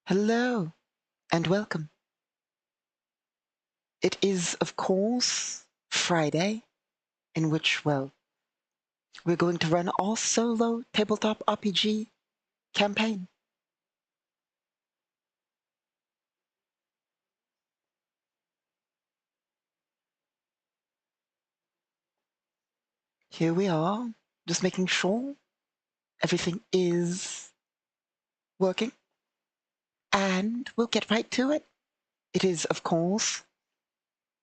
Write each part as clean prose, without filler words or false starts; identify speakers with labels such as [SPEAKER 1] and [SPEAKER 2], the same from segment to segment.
[SPEAKER 1] Hello and welcome. It is, of course, Friday, in which, well, we're going to run our solo tabletop RPG campaign. Here we are, just making sure everything is working, and we'll get right to it. It is, of course,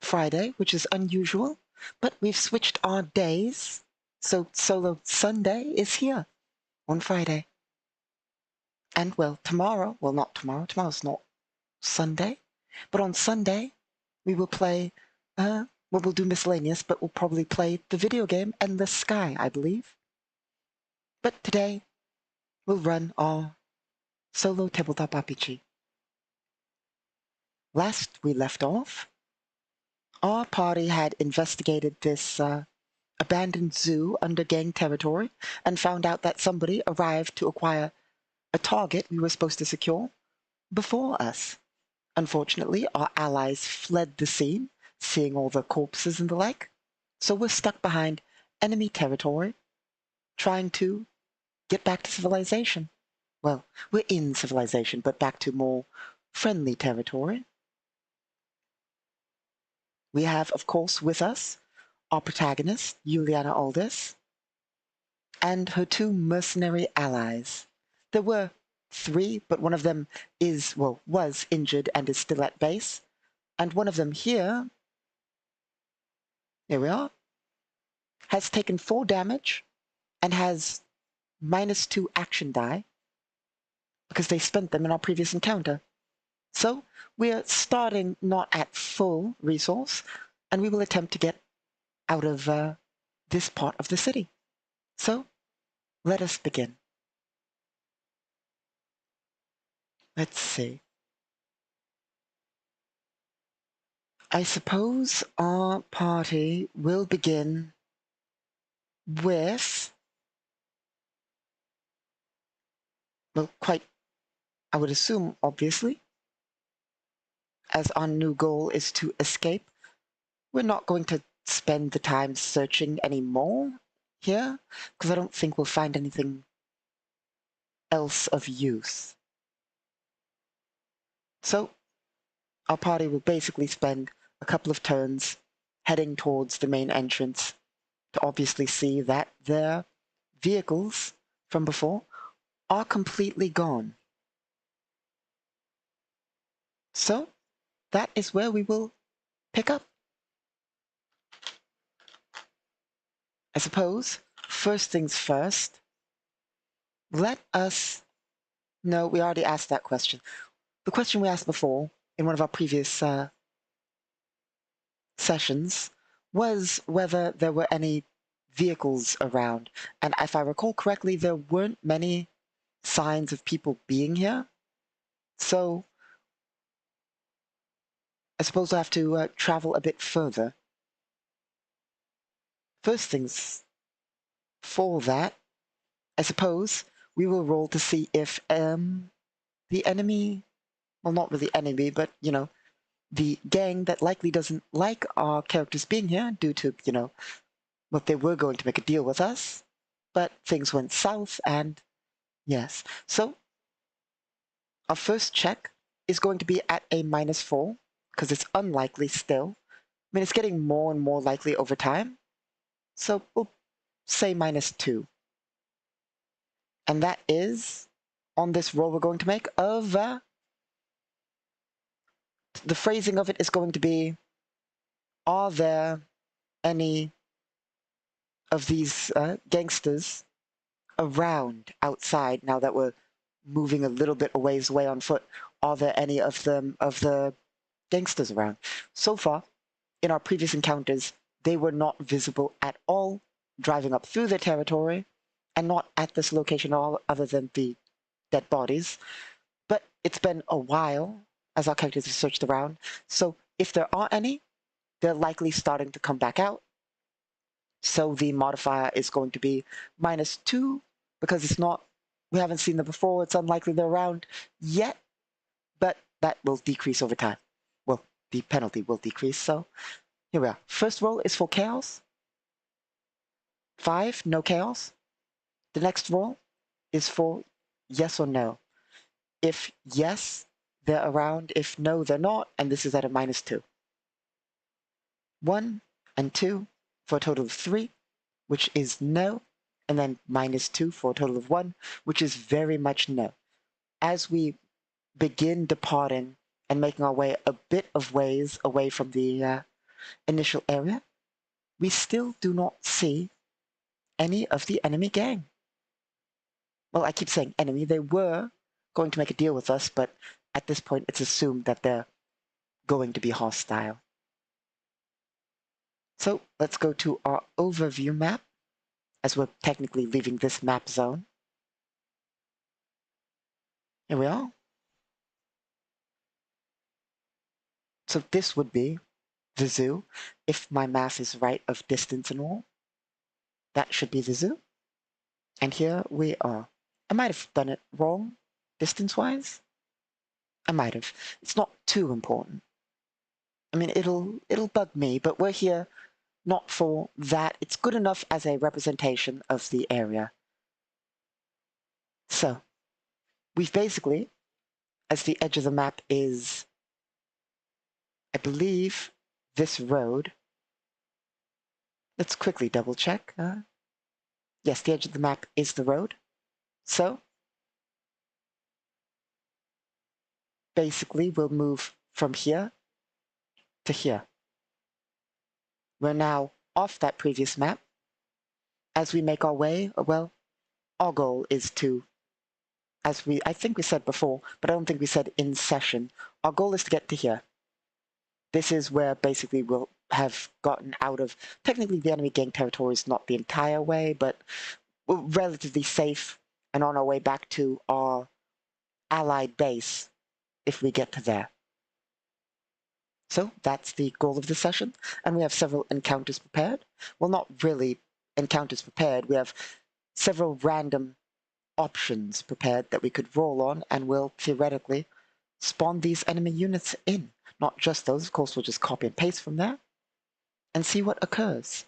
[SPEAKER 1] Friday, which is unusual, but we've switched our days, so Solo Sunday is here on Friday. And, well, tomorrow, well, not tomorrow, tomorrow's not Sunday, but on Sunday, we will play, well, we'll do miscellaneous, but we'll probably play the video game Endless Sky, I believe. But today, we'll run our solo tabletop RPG. Last we left off, our party had investigated this abandoned zoo under gang territory and found out that somebody arrived to acquire a target we were supposed to secure before us. Unfortunately, our allies fled the scene, seeing all the corpses and the like, so we're stuck behind enemy territory, trying to get back to civilization. Well, we're in civilization, but back to more friendly territory. We have, of course, with us our protagonist, Juliana Aldis, and her two mercenary allies. There were three, but one of them was injured and is still at base. And one of them here we are, has taken 4 damage and has -2 action die because they spent them in our previous encounter. So we're starting not at full resource, and we will attempt to get out of this part of the city. So let us begin. Let's see. I suppose our party will begin with, well, I would assume, obviously, as our new goal is to escape. We're not going to spend the time searching anymore here, because I don't think we'll find anything else of use. So our party will basically spend a couple of turns heading towards the main entrance to obviously see that their vehicles from before are completely gone. So that is where we will pick up. I suppose, first things first, let us... No, we already asked that question. The question we asked before, in one of our previous sessions, was whether there were any vehicles around. And if I recall correctly, there weren't many signs of people being here. So I suppose I have to travel a bit further. First things for that, I suppose we will roll to see if the enemy, well, not really enemy, but, the gang that likely doesn't like our characters being here due to, what they were going to make a deal with us, but things went south, and yes. So our first check is going to be at a -4, because it's unlikely still. I mean, it's getting more and more likely over time, so we'll say -2. And that is, on this roll we're going to make, of... the phrasing of it is going to be, are there any of these gangsters around outside now that we're moving a little bit a ways away on foot? Are there any of the gangsters around? So far, in our previous encounters, they were not visible at all, driving up through their territory, and not at this location at all, other than the dead bodies. But it's been a while as our characters have searched around, so if there are any, they're likely starting to come back out. So the modifier is going to be -2, because we haven't seen them before, it's unlikely they're around yet, but that will decrease over time. Well, the penalty will decrease, so here we are. First roll is for chaos. 5, no chaos. The next roll is for yes or no. If yes, they're around. If no, they're not, and this is at a -2. 1 and 2 for a total of 3, which is no, and then -2 for a total of 1, which is very much no. As we begin departing and making our way a bit of ways away from the initial area, we still do not see any of the enemy gang. Well, I keep saying enemy. They were going to make a deal with us, but at this point it's assumed that they're going to be hostile. So let's go to our overview map, as we're technically leaving this map zone. Here we are. So this would be the zoo, if my math is right of distance and all. That should be the zoo. And here we are. I might have done it wrong, distance-wise. I might have. It's not too important. I mean, it'll bug me, but we're here not for that. It's good enough as a representation of the area. So, we've basically, as the edge of the map is, I believe, this road. Let's quickly double check. Yes, the edge of the map is the road. So, basically, we'll move from here to here. We're now off that previous map. As we make our way, well, our goal is to, I think we said before, but I don't think we said in session, our goal is to get to here. This is where basically we'll have gotten out of, technically the enemy gang territory is not the entire way, but we're relatively safe and on our way back to our allied base if we get to there. So that's the goal of the session, and we have several encounters prepared. Well, not really encounters prepared, we have several random options prepared that we could roll on and will theoretically spawn these enemy units in. Not just those, of course, we'll just copy and paste from there and see what occurs.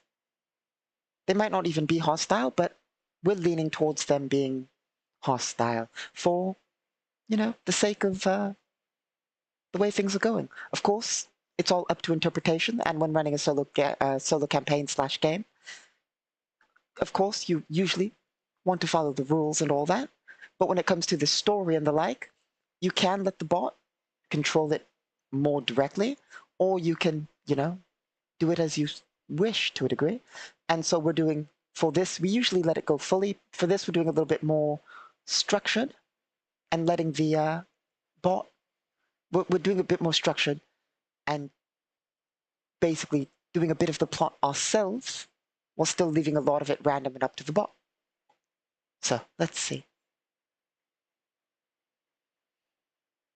[SPEAKER 1] They might not even be hostile, but we're leaning towards them being hostile for, the sake of the way things are going. Of course, it's all up to interpretation, and when running a solo campaign / game, of course, you usually want to follow the rules and all that, but when it comes to the story and the like, you can let the bot control it more directly, or you can, do it as you wish to a degree. And so we're doing, for this, we usually let it go fully. For this, we're doing a little bit more structured and letting the bot, we're doing a bit more structured and basically doing a bit of the plot ourselves while still leaving a lot of it random and up to the bot. So let's see.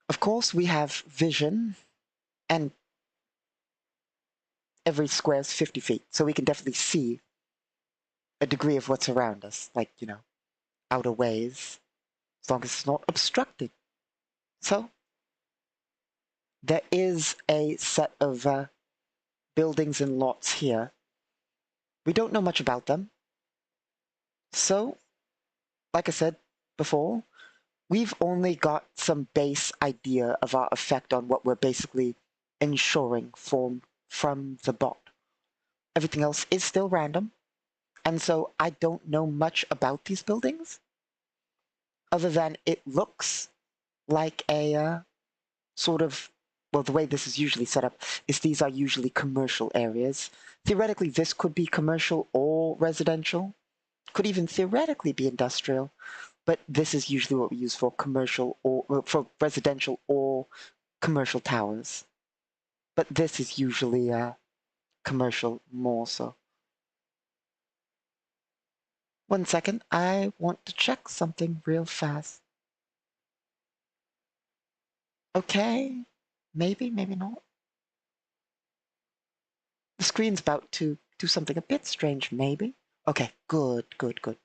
[SPEAKER 1] Of course, we have vision, and every square is 50 feet, so we can definitely see a degree of what's around us, like, outer ways, as long as it's not obstructed. So, there is a set of buildings and lots here. We don't know much about them. So, like I said before, we've only got some base idea of our effect on what we're basically ensuring from the bot. Everything else is still random, and so I don't know much about these buildings, other than it looks like a sort of, well, the way this is usually set up is these are usually commercial areas. Theoretically, this could be commercial or residential, could even theoretically be industrial, but this is usually what we use for commercial or for residential or commercial towers. But this is usually commercial more so. 1 second, I want to check something real fast. Okay, maybe, maybe not. The screen's about to do something a bit strange, maybe. Okay, good, good, good.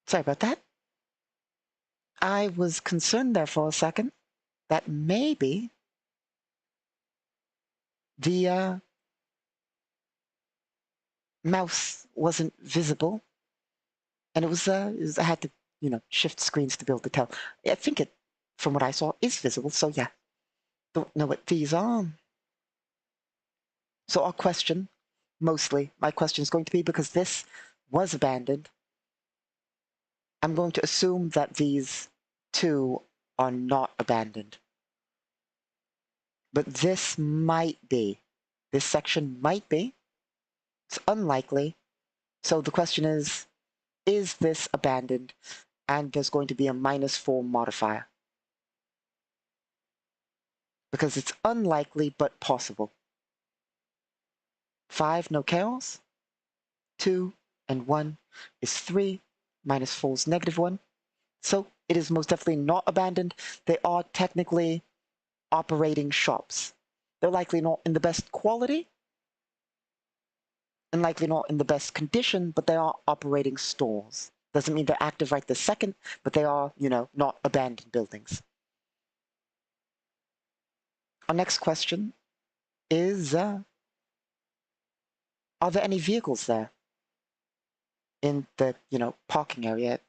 [SPEAKER 1] Sorry about that. I was concerned there for a second that maybe the mouse wasn't visible, and it was I had to, shift screens to be able to tell. I think it, from what I saw, is visible. So yeah, don't know what these are. So our question, mostly, my question is going to be, because this was abandoned, I'm going to assume that these two are not abandoned. But this might be. This section might be. It's unlikely. So the question is this abandoned? And there's going to be a -4 modifier. Because it's unlikely, but possible. 5, no chaos. 2 and 1 is 3. -4 is -1. So it is most definitely not abandoned. They are technically operating shops. They're likely not in the best quality and likely not in the best condition, but they are operating stores. Doesn't mean they're active right this second, but they are, not abandoned buildings. Our next question is, are there any vehicles there in the, parking area?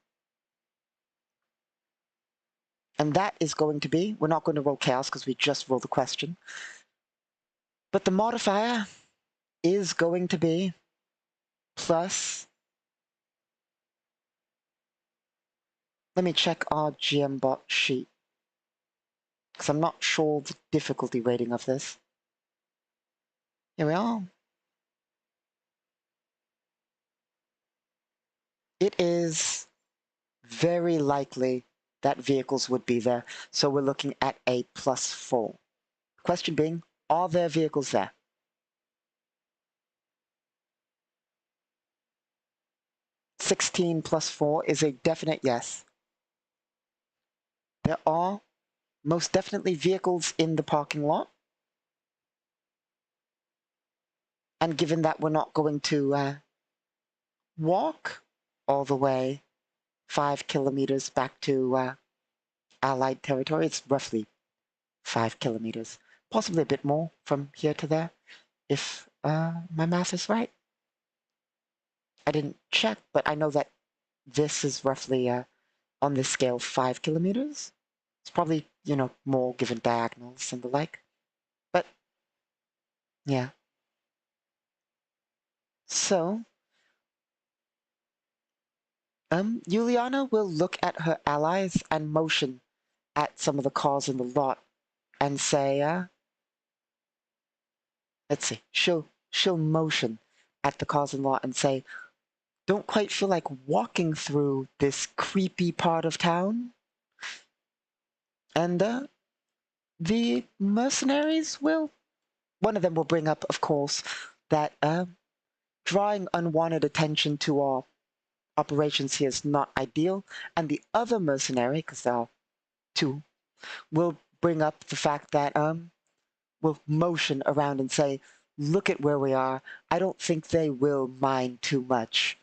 [SPEAKER 1] And that is going to be, we're not going to roll chaos because we just rolled the question, but the modifier is going to be plus, let me check our GM bot sheet, because I'm not sure the difficulty rating of this. Here we are. It is very likely that vehicles would be there, so we're looking at a +4. Question being, are there vehicles there? +16 +4 is a definite yes. There are most definitely vehicles in the parking lot. And given that we're not going to walk all the way 5 kilometers back to Allied territory, it's roughly 5 kilometers, possibly a bit more from here to there, if my math is right. I didn't check, but I know that this is roughly, on this scale, 5 kilometers. It's probably, more given diagonals and the like. But, yeah. So, Juliana will look at her allies and motion at some of the cars in the lot and say, let's see, she'll motion at the cars in the lot and say, don't quite feel like walking through this creepy part of town. And the mercenaries will, one of them will bring up, of course, that drawing unwanted attention to our operations here is not ideal. And the other mercenary, because there are two, will bring up the fact that will motion around and say, look at where we are. I don't think they will mind too much.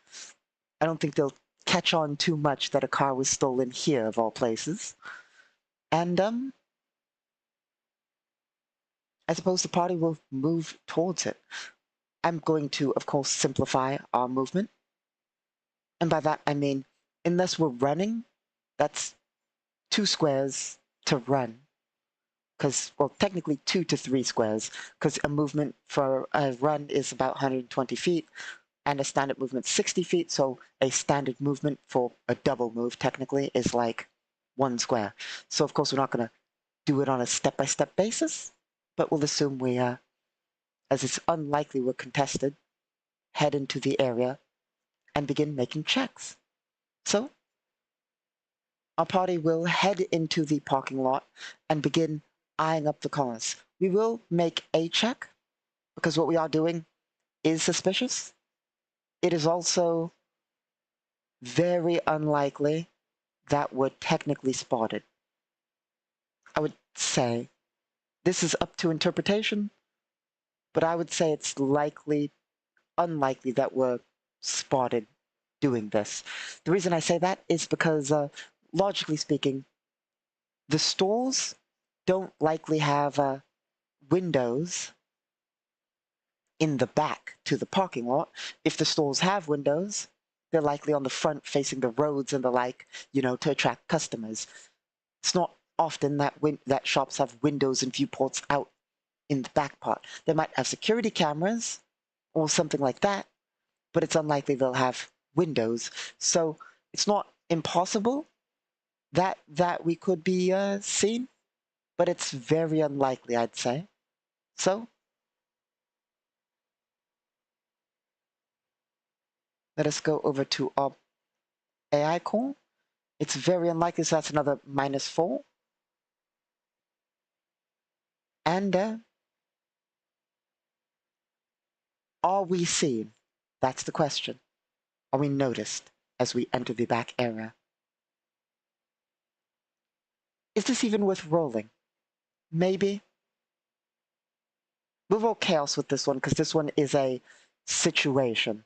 [SPEAKER 1] I don't think they'll catch on too much that a car was stolen here, of all places. And I suppose the party will move towards it. I'm going to, of course, simplify our movement. And by that, I mean, unless we're running, that's 2 squares to run. Because, well, technically 2 to 3 squares, because a movement for a run is about 120 feet, and a standard movement 60 feet, so a standard movement for a double move, technically, is like 1 square. So, of course, we're not going to do it on a step-by-step basis, but we'll assume we, as it's unlikely we're contested, head into the area and begin making checks. So, our party will head into the parking lot and begin eyeing up the cars. We will make a check, because what we are doing is suspicious. It is also very unlikely that we're technically spotted. I would say this is up to interpretation, but I would say it's unlikely that we're spotted doing this. The reason I say that is because logically speaking, the stalls don't likely have windows in the back to the parking lot. If the stalls have windows, they're likely on the front facing the roads and the like, to attract customers. It's not often that shops have windows and viewports out in the back part. They might have security cameras or something like that, but it's unlikely they'll have windows. So it's not impossible that we could be seen, but it's very unlikely, I'd say. So let us go over to our AI call. It's very unlikely, so that's another -4. And are we seen? That's the question. Are we noticed as we enter the back area? Is this even worth rolling? Maybe. We'll roll chaos with this one because this one is a situation.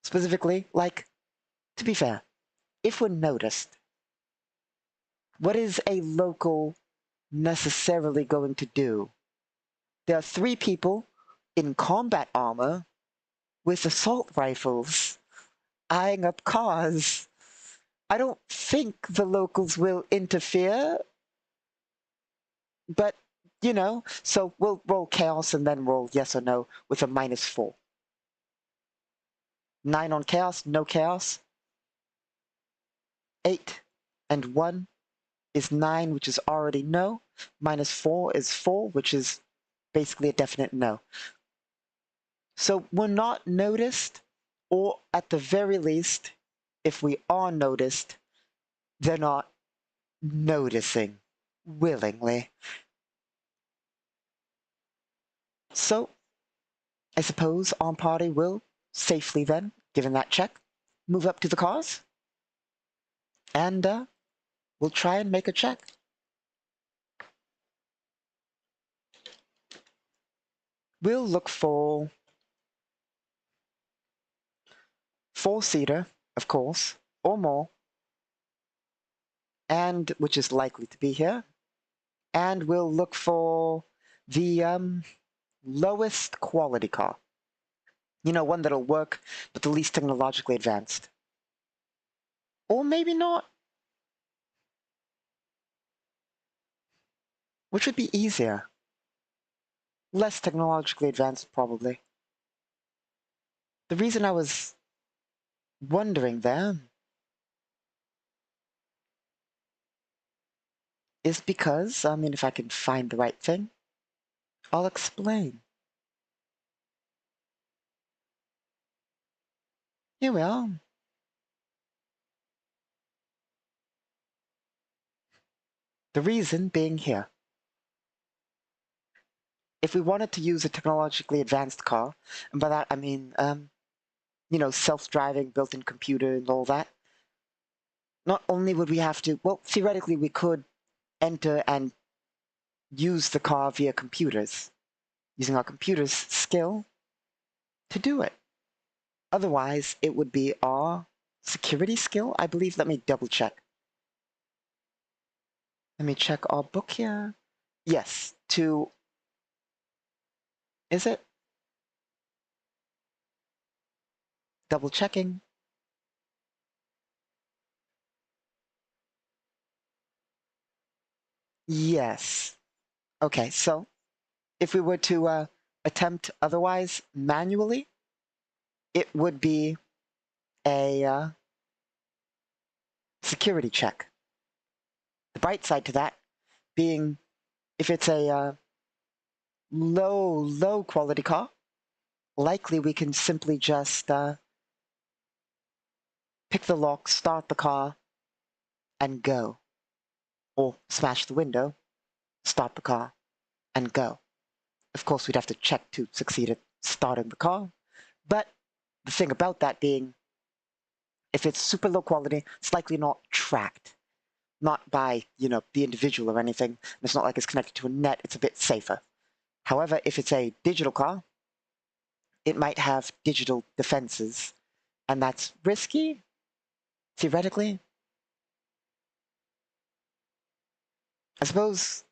[SPEAKER 1] Specifically, to be fair, if we're noticed, what is a local necessarily going to do? There are 3 people in combat armor with assault rifles eyeing up cars. I don't think the locals will interfere, but, so we'll roll chaos and then roll yes or no with a -4. 9 on chaos, no chaos. 8 and 1 is 9, which is already no. -4 is 4, which is basically a definite no. So we're not noticed, or at the very least, if we are noticed, they're not noticing willingly. So I suppose our party will safely then, given that check, move up to the cars, and we'll try and make a check. We'll look for 4-seater, of course, or more, and which is likely to be here. And we'll look for the lowest quality car. One that'll work, but the least technologically advanced. Or maybe not. Which would be easier? Less technologically advanced, probably. The reason I was wondering there is because, if I can find the right thing, I'll explain. Here we are. The reason being here. If we wanted to use a technologically advanced car, and by that I mean, self-driving, built-in computer and all that, not only would we have to, well, theoretically we could enter and use the car via computers, using our computer's skill to do it. Otherwise, it would be our security skill, I believe. Let me double check. Let me check our book here. Yes, is it? Double checking. Yes. Okay, so if we were to attempt otherwise manually, it would be a security check. The bright side to that being if it's a low quality car, likely we can simply just pick the lock, start the car, and go. Or smash the window, start the car, and go. Of course, we'd have to check to succeed at starting the car, but the thing about that being, if it's super low quality, it's likely not tracked. Not by, the individual or anything. It's not like it's connected to a net, it's a bit safer. However, if it's a digital car, it might have digital defenses, and that's risky, theoretically. I suppose,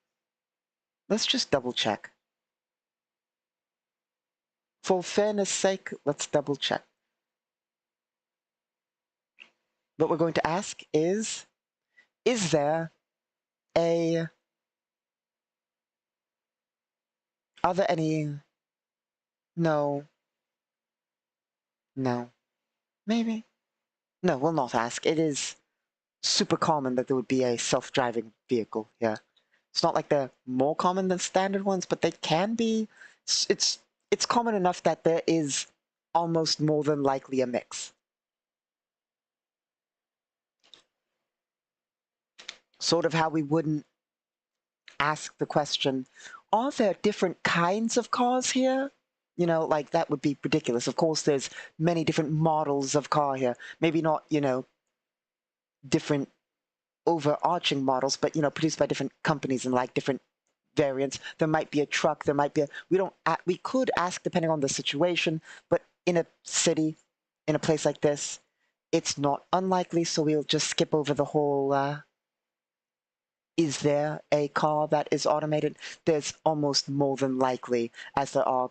[SPEAKER 1] let's just double check. For fairness sake, let's double check. What we're going to ask is there a, are there any, no, no, maybe? No, we'll not ask. It is super common that there would be a self-driving vehicle here. It's not like they're more common than standard ones, but they can be. It's common enough that there is almost more than likely a mix. Sort of how we wouldn't ask the question, are there different kinds of cars here? You know, like that would be ridiculous. Of course, there's many different models of car here. Maybe not, you know, different overarching models, but, you know, produced by different companies and like different variants. There might be a truck, there might be a, we could ask depending on the situation, but in a city, in a place like this, it's not unlikely, so we'll just skip over the whole, is there a car that is automated? There's almost more than likely, as there are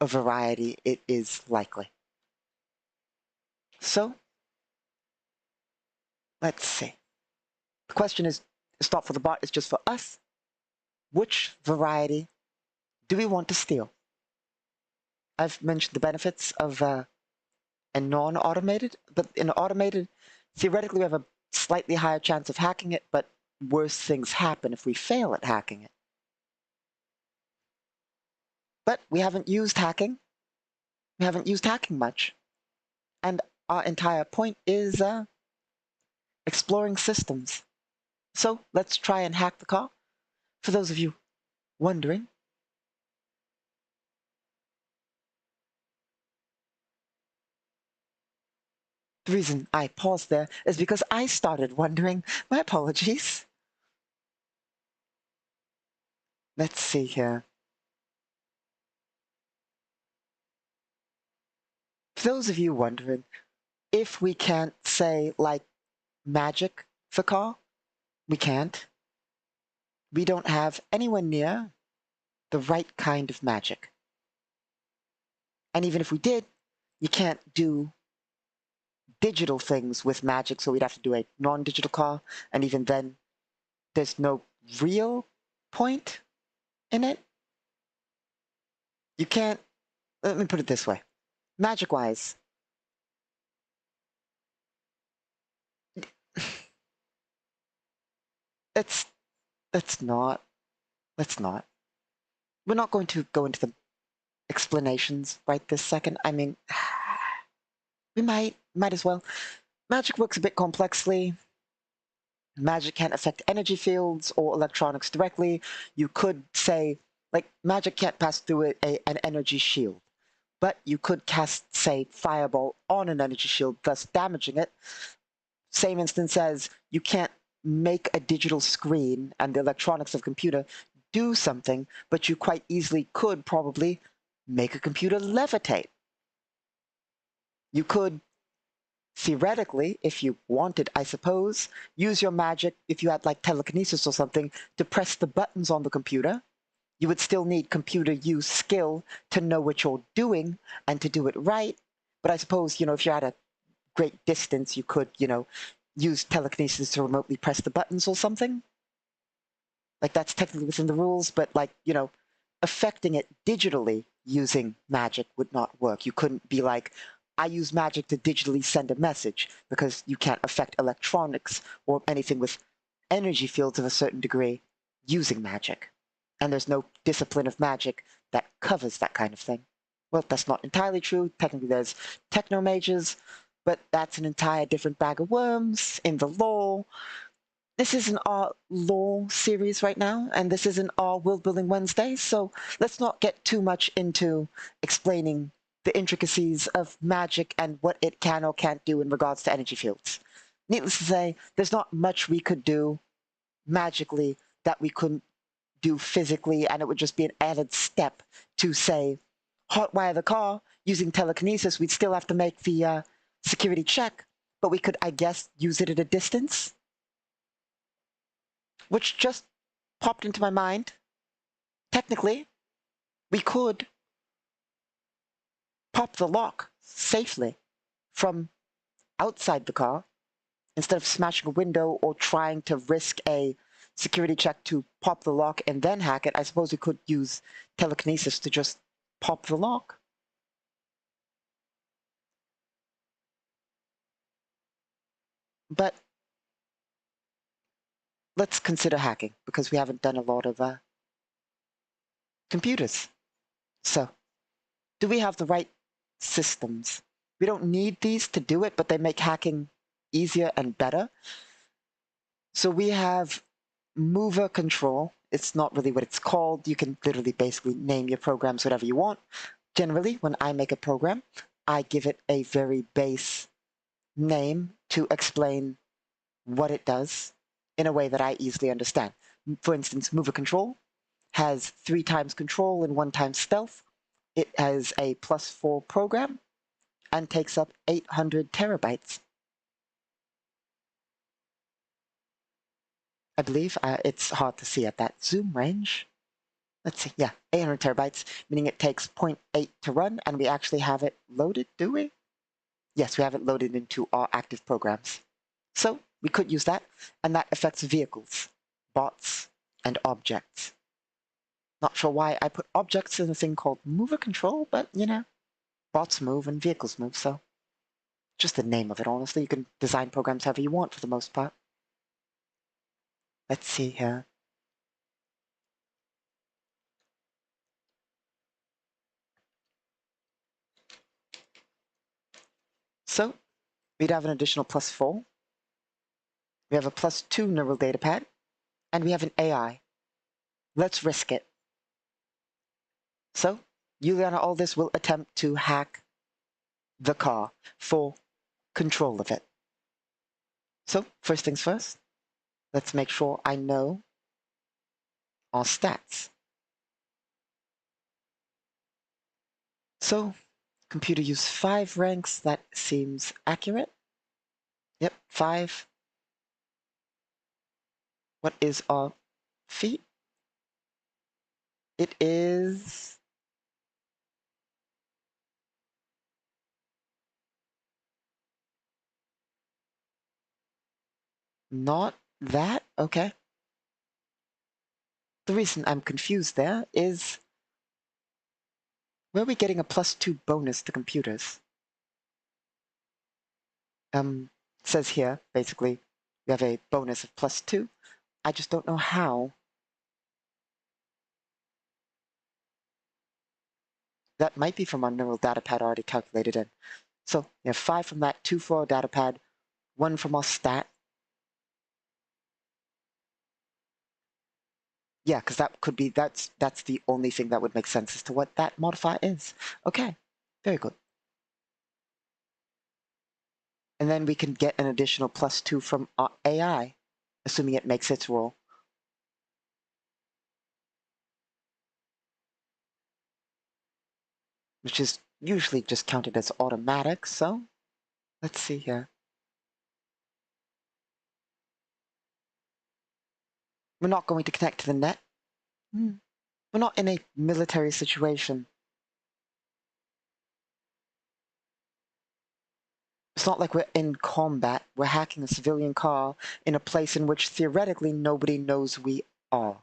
[SPEAKER 1] a variety, it is likely. So, let's see. The question is, it's not for the bot, it's just for us. Which variety do we want to steal? I've mentioned the benefits of a non-automated, but in automated, theoretically we have a slightly higher chance of hacking it, but worse things happen if we fail at hacking it. But we haven't used hacking. We haven't used hacking much. And our entire point is exploring systems. So let's try and hack the car. For those of you wondering, the reason I paused there is because I started wondering. My apologies. Let's see here. For those of you wondering, if we can't say, like, magic the car, we can't. We don't have anywhere near the right kind of magic. And even if we did, you can't do digital things with magic, so we'd have to do a non-digital car, and even then, there's no real point in it. You can't, let me put it this way. Magic-wise, let's not. We're not going to go into the explanations right this second. I mean, we might as well. Magic works a bit complexly. Magic can't affect energy fields or electronics directly. You could say, like, magic can't pass through an energy shield. But you could cast, say, Fireball on an energy shield, thus damaging it. Same instance as you can't make a digital screen and the electronics of a computer do something, but you quite easily could probably make a computer levitate. You could, theoretically, if you wanted, I suppose, use your magic, if you had like telekinesis or something, to press the buttons on the computer. You would still need computer use skill to know what you're doing and to do it right. But I suppose, you know, if you're at a great distance, you could, you know, use telekinesis to remotely press the buttons or something. Like, that's technically within the rules, but, like, you know, affecting it digitally using magic would not work. You couldn't be like, I use magic to digitally send a message, because you can't affect electronics or anything with energy fields of a certain degree using magic. And there's no discipline of magic that covers that kind of thing. Well, that's not entirely true. Technically, there's technomages, but that's an entire different bag of worms in the lore. This isn't our lore series right now, and this isn't our World Building Wednesday, so let's not get too much into explaining the intricacies of magic and what it can or can't do in regards to energy fields. Needless to say, there's not much we could do magically that we couldn't do physically, and it would just be an added step to, say, hotwire the car using telekinesis. We'd still have to make the security check, but we could, I guess, use it at a distance. Which just popped into my mind, technically, we could pop the lock safely from outside the car instead of smashing a window or trying to risk a security check to pop the lock and then hack it. I suppose we could use telekinesis to just pop the lock. But let's consider hacking, because we haven't done a lot of computers. So, do we have the right systems? We don't need these to do it, but they make hacking easier and better. So we have mover control. It's not really what it's called. You can literally basically name your programs whatever you want. Generally, when I make a program, I give it a very base name to explain what it does in a way that I easily understand. For instance, mover control has 3 times control and 1 times stealth. It has a +4 program and takes up 800 terabytes. I believe it's hard to see at that zoom range. Let's see, yeah, 800 terabytes, meaning it takes 0.8 to run, and we actually have it loaded, do we? Yes, we have it loaded into our active programs. So we could use that, and that affects vehicles, bots, and objects. Not sure why I put objects in a thing called mover control, but you know, bots move and vehicles move, so just the name of it, honestly. You can design programs however you want for the most part. Let's see here. So we'd have an additional +4. We have a +2 neural data pad, and we have an AI. Let's risk it. So, Juliana Aldis will attempt to hack the car for control of it. So, first things first, let's make sure I know our stats. So, computer use 5 ranks, that seems accurate. Yep, 5. What is our feat? It is not that? Okay. The reason I'm confused there is, where are we getting a +2 bonus to computers? It says here, basically, we have a bonus of +2. I just don't know how. That might be from our neural data pad already calculated in. So we have 5 from that, 2 for our data pad, 1 from our stat. Yeah, because that could be, that's the only thing that would make sense as to what that modifier is. Okay, very good. And then we can get an additional +2 from our AI, assuming it makes its roll. Which is usually just counted as automatic, so let's see here. We're not going to connect to the net. We're not in a military situation. It's not like we're in combat. We're hacking a civilian car in a place in which theoretically nobody knows we are.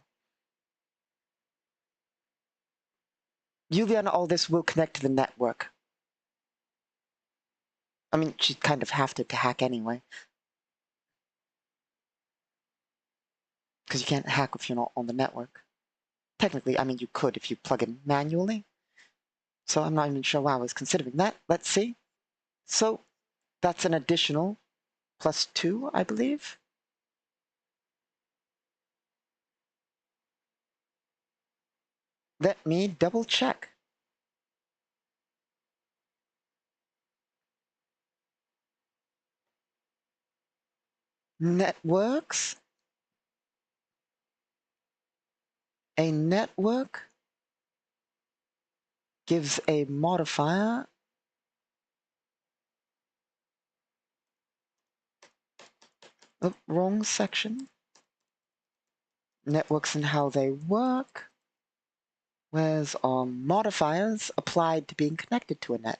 [SPEAKER 1] Juliana Aldis will connect to the network. I mean, she'd kind of have to hack anyway. Because you can't hack if you're not on the network. Technically, I mean, you could if you plug in manually. So I'm not even sure why I was considering that. Let's see. So that's an additional +2, I believe. Let me double check. Networks. A network gives a modifier. Oh, wrong section. Networks and how they work. Where's our modifiers applied to being connected to a net?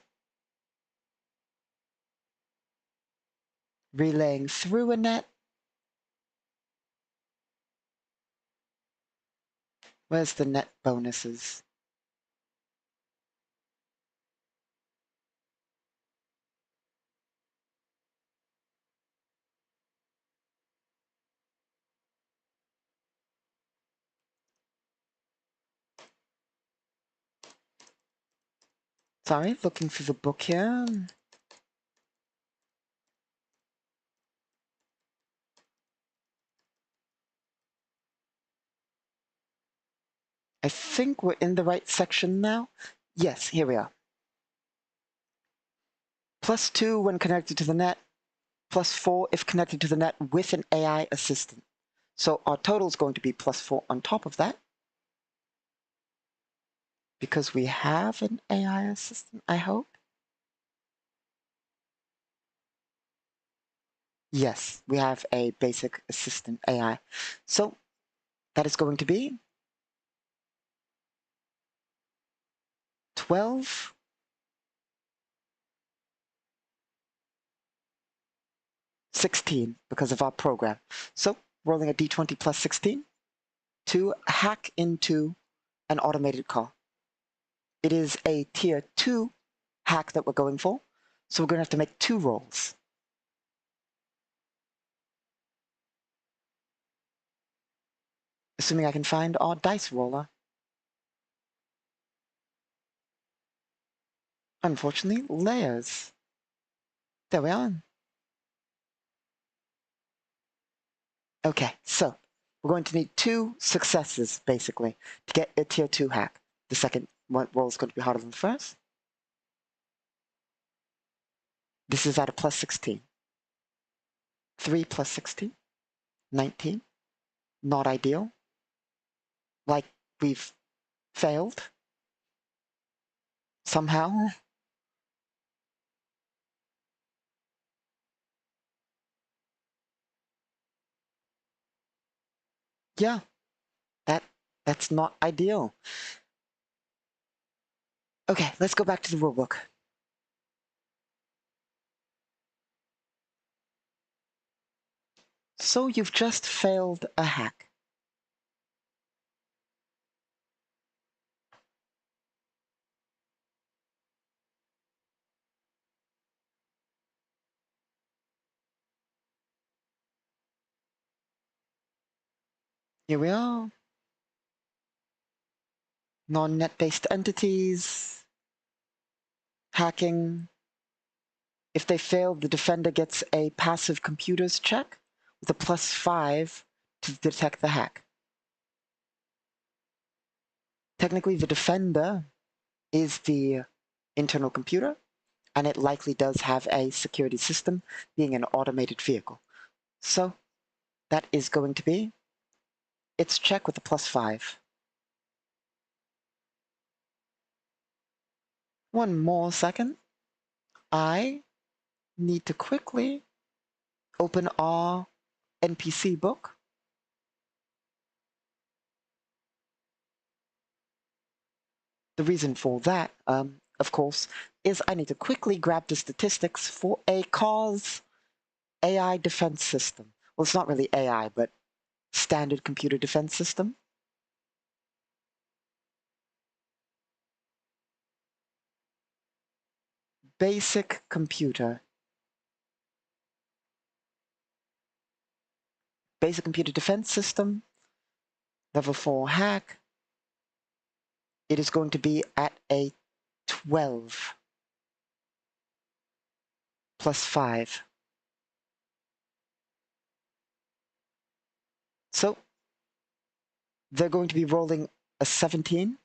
[SPEAKER 1] Relaying through a net. Where's the net bonuses? Sorry, looking through the book here. I think we're in the right section now. Yes, here we are. +2 when connected to the net, +4 if connected to the net with an AI assistant. So our total is going to be +4 on top of that. Because we have an AI assistant, I hope. Yes, we have a basic assistant AI. So that is going to be 12, 16 because of our program. So rolling a d20 plus 16 to hack into an automated car. It is a tier 2 hack that we're going for, so we're going to have to make 2 rolls. Assuming I can find our dice roller. Unfortunately, layers. There we are. Okay, so we're going to need 2 successes, basically, to get a tier 2 hack. The second roll is going to be harder than the first. This is at a plus 16. 3 plus 16, 19. Not ideal. Like we've failed. Somehow. Yeah, that's not ideal. Okay, let's go back to the rulebook. So you've just failed a hack. Here we are. Non-net-based entities. Hacking. If they fail, the defender gets a passive computers check with a +5 to detect the hack. Technically, the defender is the internal computer, and it likely does have a security system, being an automated vehicle. So that is going to be its check with a +5. One more second. I need to quickly open our NPC book. The reason for that, of course, is I need to quickly grab the statistics for a cause AI defense system. Well, it's not really AI, but standard computer defense system. Basic computer. Basic computer defense system. Level 4 hack. It is going to be at a 12 +5. So they're going to be rolling a 17.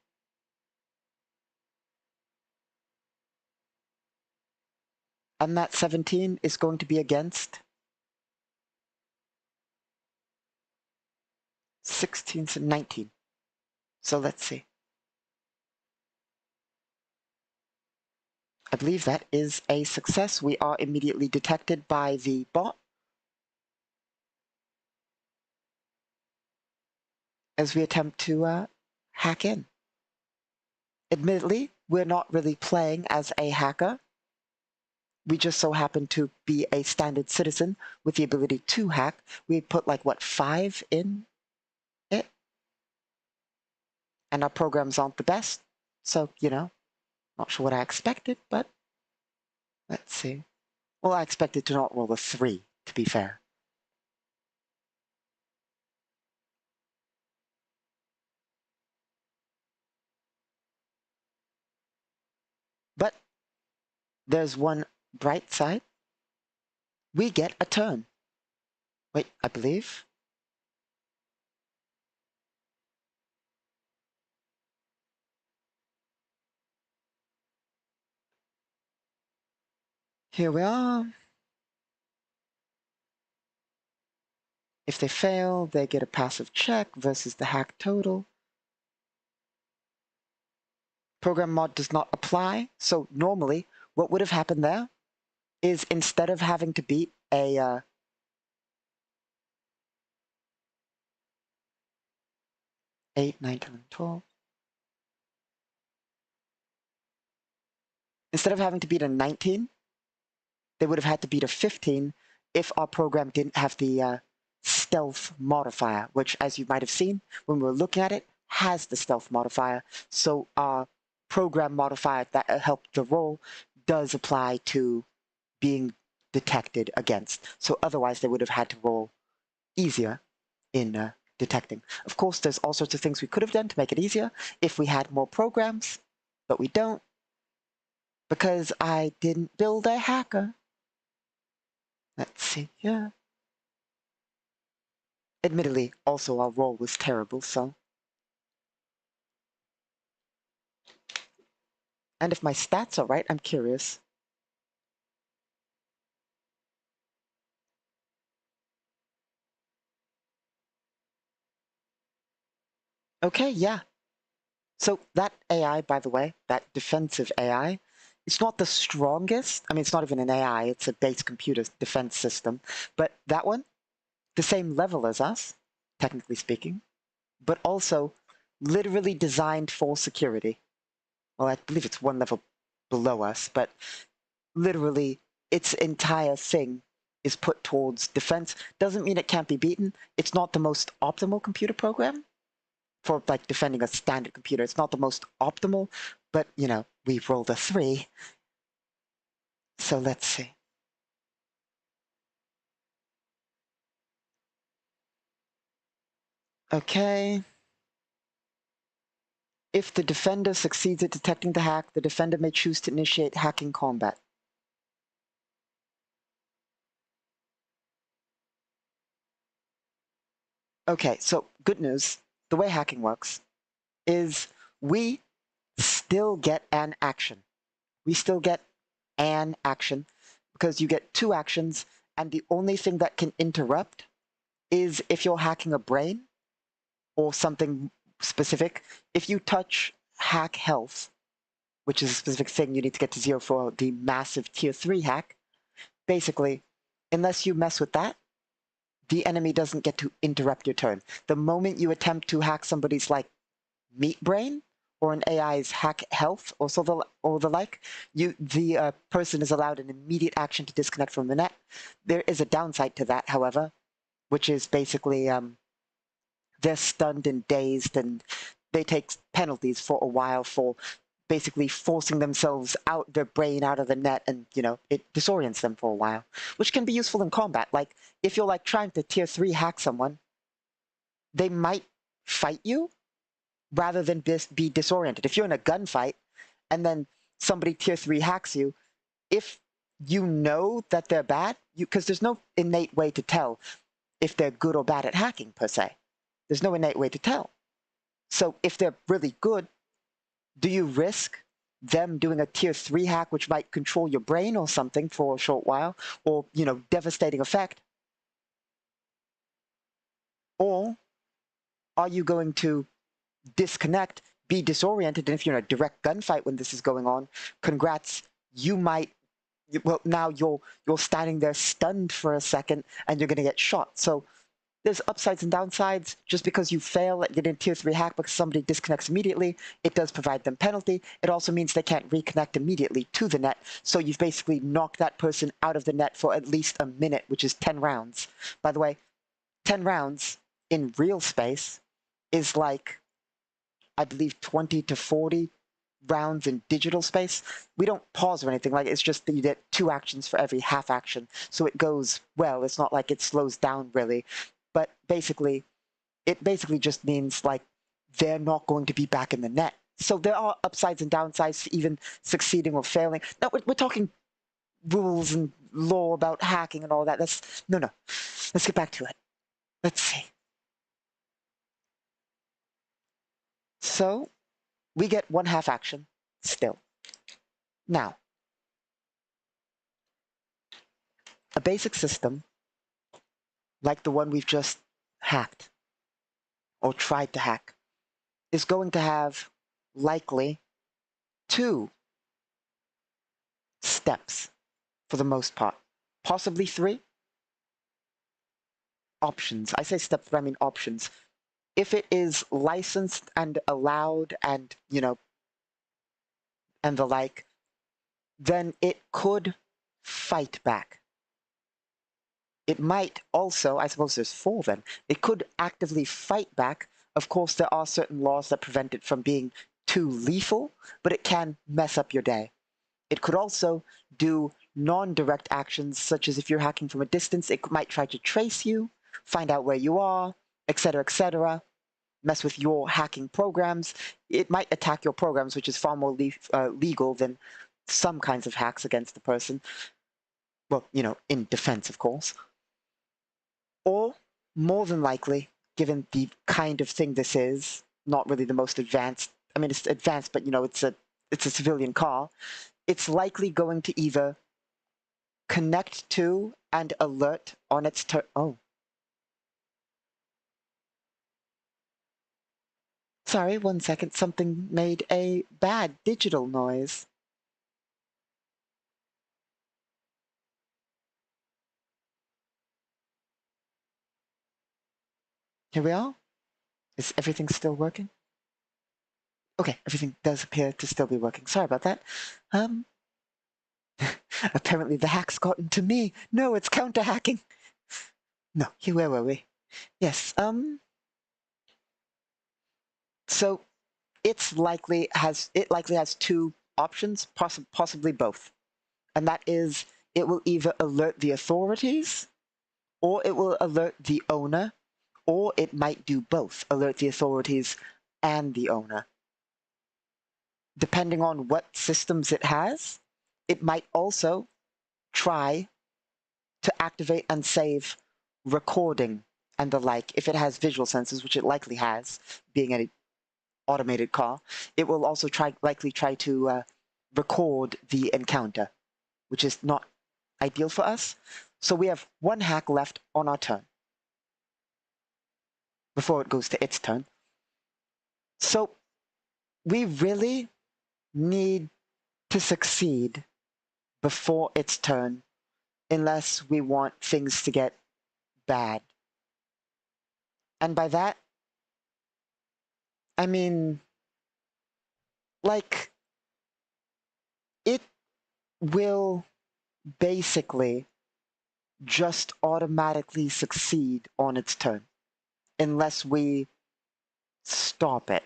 [SPEAKER 1] And that 17 is going to be against 16 and 19. So let's see. I believe that is a success. We are immediately detected by the bot. as we attempt to hack in. Admittedly, we're not really playing as a hacker. We just so happen to be a standard citizen with the ability to hack. We put like, what, 5 in it? And our programs aren't the best. So, not sure what I expected, but let's see. Well, I expected to not roll a 3, to be fair. But there's one bright side. We get a turn. Wait, I believe. Here we are. If they fail, they get a passive check versus the hack total. Program mod does not apply. So normally, what would have happened there is instead of having to beat a 8, 9, 10, 12. Instead of having to beat a 19, they would have had to beat a 15 if our program didn't have the stealth modifier, which, as you might have seen when we were looking at it, has the stealth modifier. So our program modifier that helped the roll does apply to being detected against. So otherwise, they would have had to roll easier in detecting. Of course, there's all sorts of things we could have done to make it easier if we had more programs, but we don't because I didn't build a hacker. Let's see here. Admittedly, also our roll was terrible, so. And if my stats are right, I'm curious. Okay, yeah. So that AI, by the way, that defensive AI, it's not the strongest. I mean, it's not even an AI, it's a base computer defense system. But that one, the same level as us, technically speaking, but also literally designed for security. Well, I believe it's one level below us, but literally its entire thing is put towards defense. Doesn't mean it can't be beaten. It's not the most optimal computer program for like defending a standard computer. It's not the most optimal, but we've rolled a 3. So let's see. Okay. If the defender succeeds at detecting the hack, the defender may choose to initiate hacking combat. Okay, so good news. The way hacking works is we still get an action. We still get an action because you get 2 actions, and the only thing that can interrupt is if you're hacking a brain or something specific. If you touch hack health, which is a specific thing you need to get to 0 for the massive tier 3 hack, basically, unless you mess with that, the enemy doesn't get to interrupt your turn. The moment you attempt to hack somebody's like meat brain or an AI's hack health or the like, the person is allowed an immediate action to disconnect from the net. There is a downside to that, however, which is basically they're stunned and dazed, and they take penalties for a while for basically forcing themselves out their brain out of the net, and it disorients them for a while, which can be useful in combat. Like if you're like trying to tier 3 hack someone, they might fight you rather than be disoriented. If you're in a gunfight and then somebody tier 3 hacks you, if you know that they're bad, because there's no innate way to tell if they're good or bad at hacking per se. There's no innate way to tell. So if they're really good, do you risk them doing a tier 3 hack which might control your brain or something for a short while, or devastating effect? Or are you going to disconnect, be disoriented, and if you're in a direct gunfight when this is going on, congrats, you might, well, now you're standing there stunned for a second and you're going to get shot. So there's upsides and downsides. Just because you fail at getting a tier 3 hack because somebody disconnects immediately, it does provide them penalty. It also means they can't reconnect immediately to the net, so you've basically knocked that person out of the net for at least a minute, which is 10 rounds. By the way, 10 rounds in real space is like, I believe, 20 to 40 rounds in digital space. We don't pause or anything. Like, it's just that you get 2 actions for every half action, so it goes well. It's not like it slows down really, but basically it basically just means like they're not going to be back in the net. So there are upsides and downsides to even succeeding or failing. Now we're talking rules and law about hacking and all that. That's no. Let's get back to it. Let's see. So we get 1 half action still. Now, a basic system like the one we've just hacked or tried to hack is going to have likely 2 steps for the most part, possibly 3 options. I say steps, but I mean options. If it is licensed and allowed and, and the like, then it could fight back. It might also, I suppose there's 4 then, it could actively fight back. Of course, there are certain laws that prevent it from being too lethal, but it can mess up your day. It could also do non-direct actions, such as if you're hacking from a distance, it might try to trace you, find out where you are, etc., mess with your hacking programs. It might attack your programs, which is far more legal than some kinds of hacks against the person. Well, in defense, of course. Or, more than likely, given the kind of thing this is, not really the most advanced. I mean, it's advanced, but it's a civilian car. It's likely going to either connect to and alert on its turn. Oh. Sorry, 1 second. Something made a bad digital noise. Here we are. Is everything still working? Okay, everything does appear to still be working. Sorry about that. Apparently the hack's gotten to me. No, it's counter-hacking. No, where were we? Yes, so it likely has 2 options, possibly both. And that is, it will either alert the authorities, or it will alert the owner, or it might do both, alert the authorities and the owner. Depending on what systems it has, it might also try to activate and save recording and the like. If it has visual sensors, which it likely has, being an automated car, it will also likely try to record the encounter, which is not ideal for us. So we have 1 hack left on our turn before it goes to its turn. So we really need to succeed before its turn unless we want things to get bad. And by that, I mean, like, it will basically just automatically succeed on its turn unless we stop it.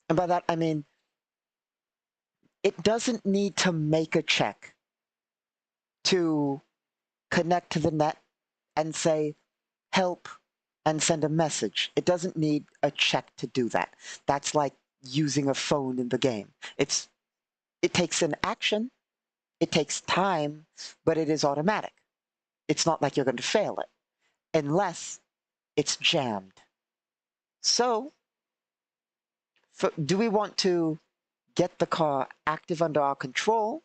[SPEAKER 1] And by that, I mean, it doesn't need to make a check to connect to the net and say, help, and send a message. It doesn't need a check to do that. That's like using a phone in the game. It takes an action, it takes time, but it is automatic. It's not like you're going to fail it, unless it's jammed. So, do we want to get the car active under our control?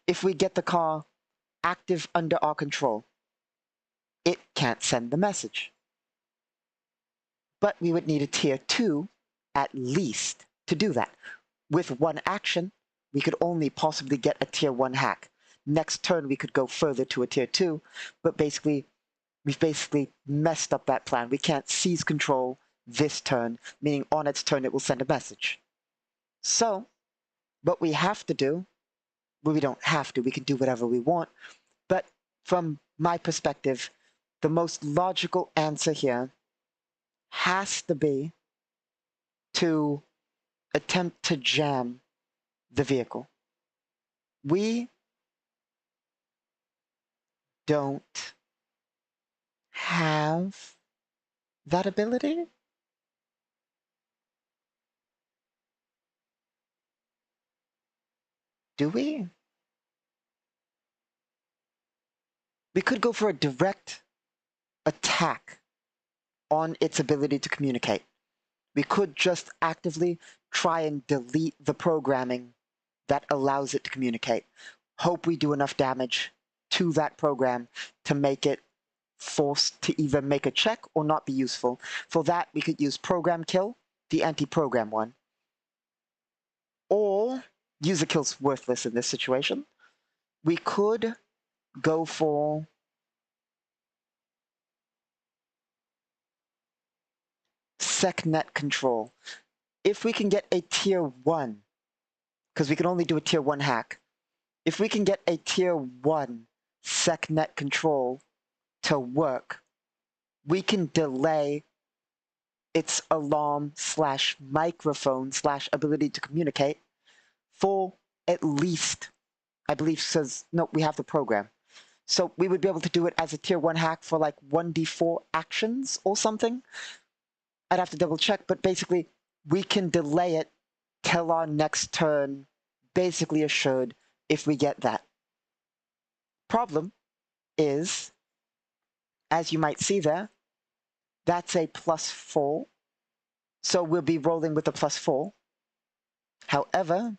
[SPEAKER 1] If we get the car active under our control, it can't send the message. But we would need a tier 2 at least to do that. With 1 action, we could only possibly get a tier 1 hack. Next turn, we could go further to a tier 2, but basically, we've basically messed up that plan. We can't seize control this turn, meaning on its turn it will send a message. So, what we have to do, well, we don't have to, we can do whatever we want, but from my perspective, the most logical answer here has to be to attempt to jam the vehicle. We don't have that ability? Do we? We could go for a direct attack on its ability to communicate. We could just actively try and delete the programming that allows it to communicate. Hope we do enough damage to that program to make it forced to either make a check or not be useful. For that, we could use program kill, the anti-program one. Or user kill's worthless in this situation. We could go for SecNet control. If we can get a tier 1, because we can only do a tier 1 hack, if we can get a tier 1 SecNet control to work, we can delay its alarm slash microphone slash ability to communicate for at least, I believe says, no, we have the program. So we would be able to do it as a tier 1 hack for like 1d4 actions or something. I'd have to double check, but basically we can delay it till our next turn, basically assured if we get that. Problem is, as you might see there, that's a +4. So we'll be rolling with a +4. However,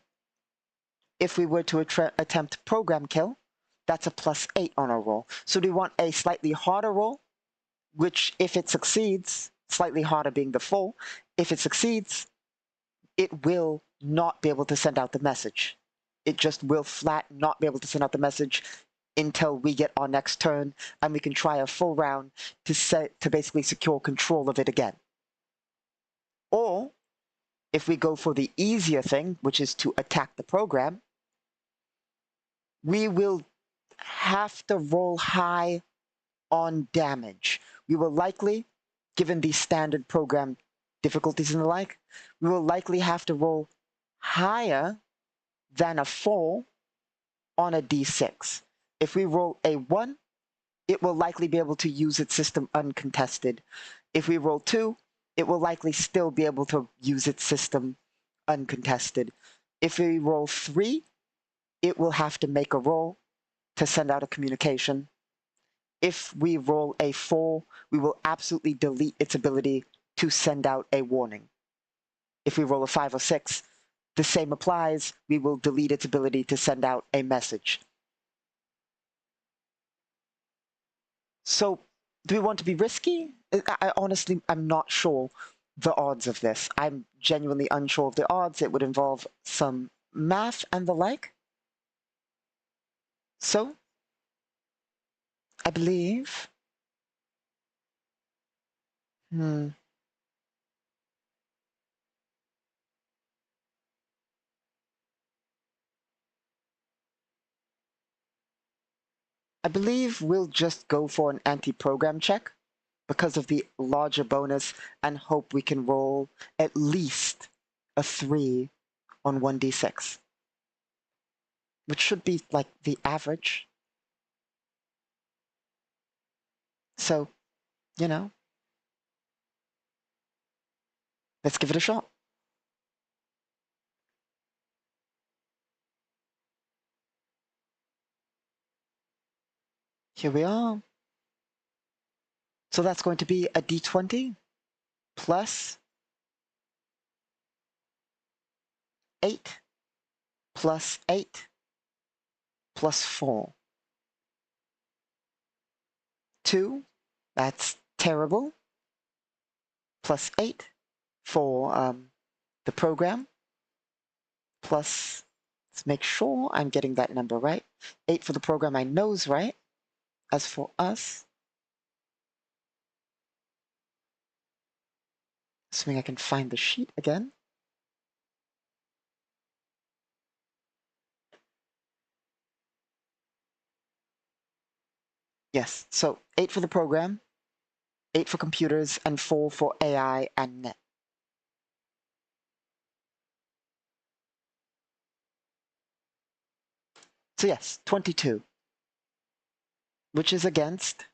[SPEAKER 1] if we were to attempt program kill, that's a +8 on our roll. So do we want a slightly harder roll, which if it succeeds, slightly harder being the 4, if it succeeds, it will not be able to send out the message. It just will flat not be able to send out the message until we get our next turn, and we can try a full round to basically secure control of it again. Or, if we go for the easier thing, which is to attack the program, we will have to roll high on damage. We will likely, given the standard program difficulties and the like, we will likely have to roll higher than a 4 on a d6. If we roll a 1, it will likely be able to use its system uncontested. If we roll 2, it will likely still be able to use its system uncontested. If we roll 3, it will have to make a roll to send out a communication. If we roll a 4, we will absolutely delete its ability to send out a warning. If we roll a 5 or 6, the same applies. We will delete its ability to send out a message. So, do we want to be risky? I honestly, I'm not sure the odds of this. I'm genuinely unsure of the odds. It would involve some math and the like. So, I believe... I believe we'll just go for an anti-program check because of the larger bonus and hope we can roll at least a 3 on 1d6, which should be like the average. So, you know, let's give it a shot. Here we are. So that's going to be a d20 plus 8 plus 8 plus 4. 2, that's terrible, plus 8 for the program, plus, let's make sure I'm getting that number right. 8 for the program I know is right. As for us, Assuming I can find the sheet again. Yes, so 8 for the program, 8 for computers, and 4 for AI and net. So yes, 22, which is against.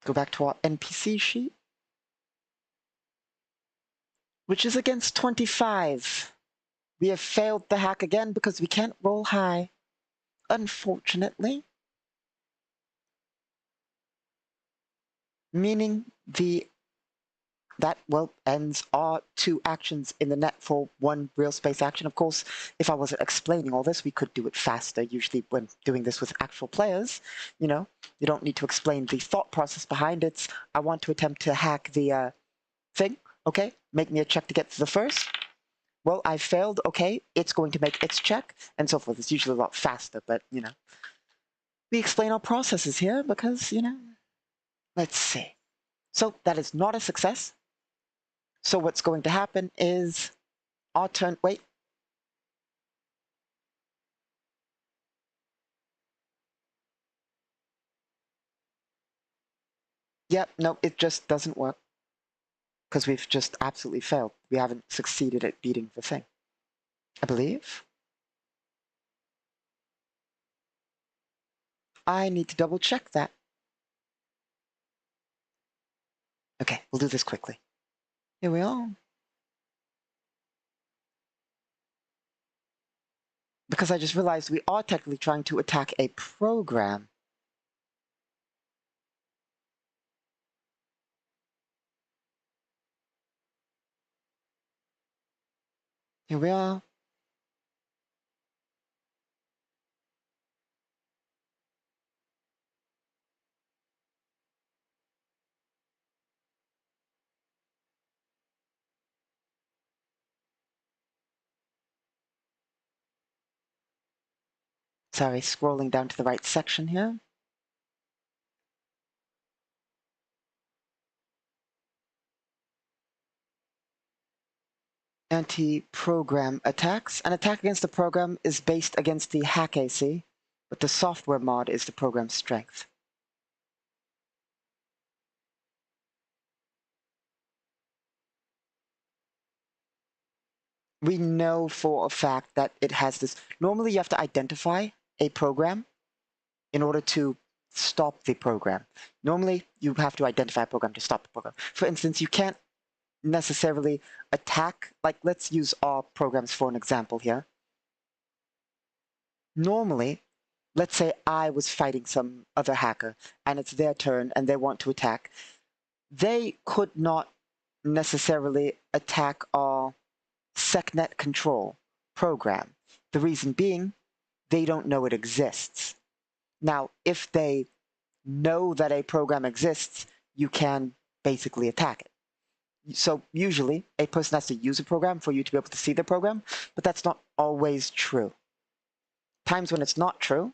[SPEAKER 1] Go back to our NPC sheet, which is against 25. We have failed the hack again because we can't roll high, unfortunately. Meaning that, well, ends our 2 actions in the net for 1 real space action. Of course, if I wasn't explaining all this, we could do it faster. Usually when doing this with actual players, you know, you don't need to explain the thought process behind it. I want to attempt to hack the thing. Okay, make me a check to get to the first. Well, I failed. Okay, it's going to make its check, and so forth. It's usually a lot faster, but, you know, we explain our processes here because, you know, let's see. So that is not a success. So what's going to happen is our turn. Wait. Yep, no, it just doesn't work. Because we've just absolutely failed. We haven't succeeded at beating the thing. I believe. I need to double check that. Okay, we'll do this quickly. Here we are. Because I just realized we are technically trying to attack a program. Here we are. Sorry, scrolling down to the right section here. Anti-program attacks. An attack against the program is based against the hack AC, but the software mod is the program's strength. We know for a fact that it has this. Normally, you have to identify a program in order to stop the program. Normally, you have to identify a program to stop the program. For instance, you can't necessarily attack, like let's use our programs for an example here. Normally, let's say I was fighting some other hacker and it's their turn and they want to attack. They could not necessarily attack our SecNet control program. The reason being, they don't know it exists. Now, if they know that a program exists, you can basically attack it. So usually, a person has to use a program for you to be able to see the program, but that's not always true. Times when it's not true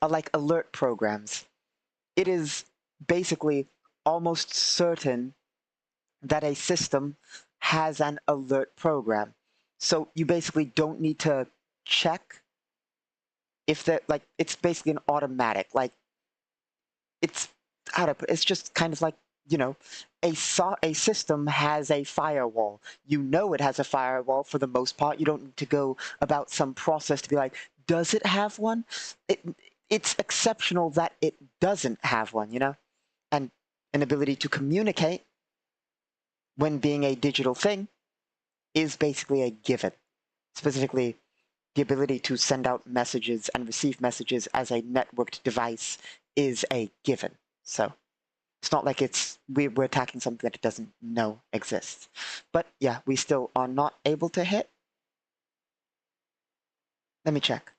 [SPEAKER 1] are like alert programs. It is basically almost certain that a system has an alert program. So you basically don't need to check if that, like, it's basically an automatic, like, it's, how to put it, it's just kind of like, you know, a system has a firewall. You know it has a firewall for the most part. You don't need to go about some process to be like, does it have one? It's exceptional that it doesn't have one, you know? And an ability to communicate when being a digital thing is basically a given. Specifically, the ability to send out messages and receive messages as a networked device is a given. So it's not like we're attacking something that it doesn't know exists. But yeah, we still are not able to hit. Let me check.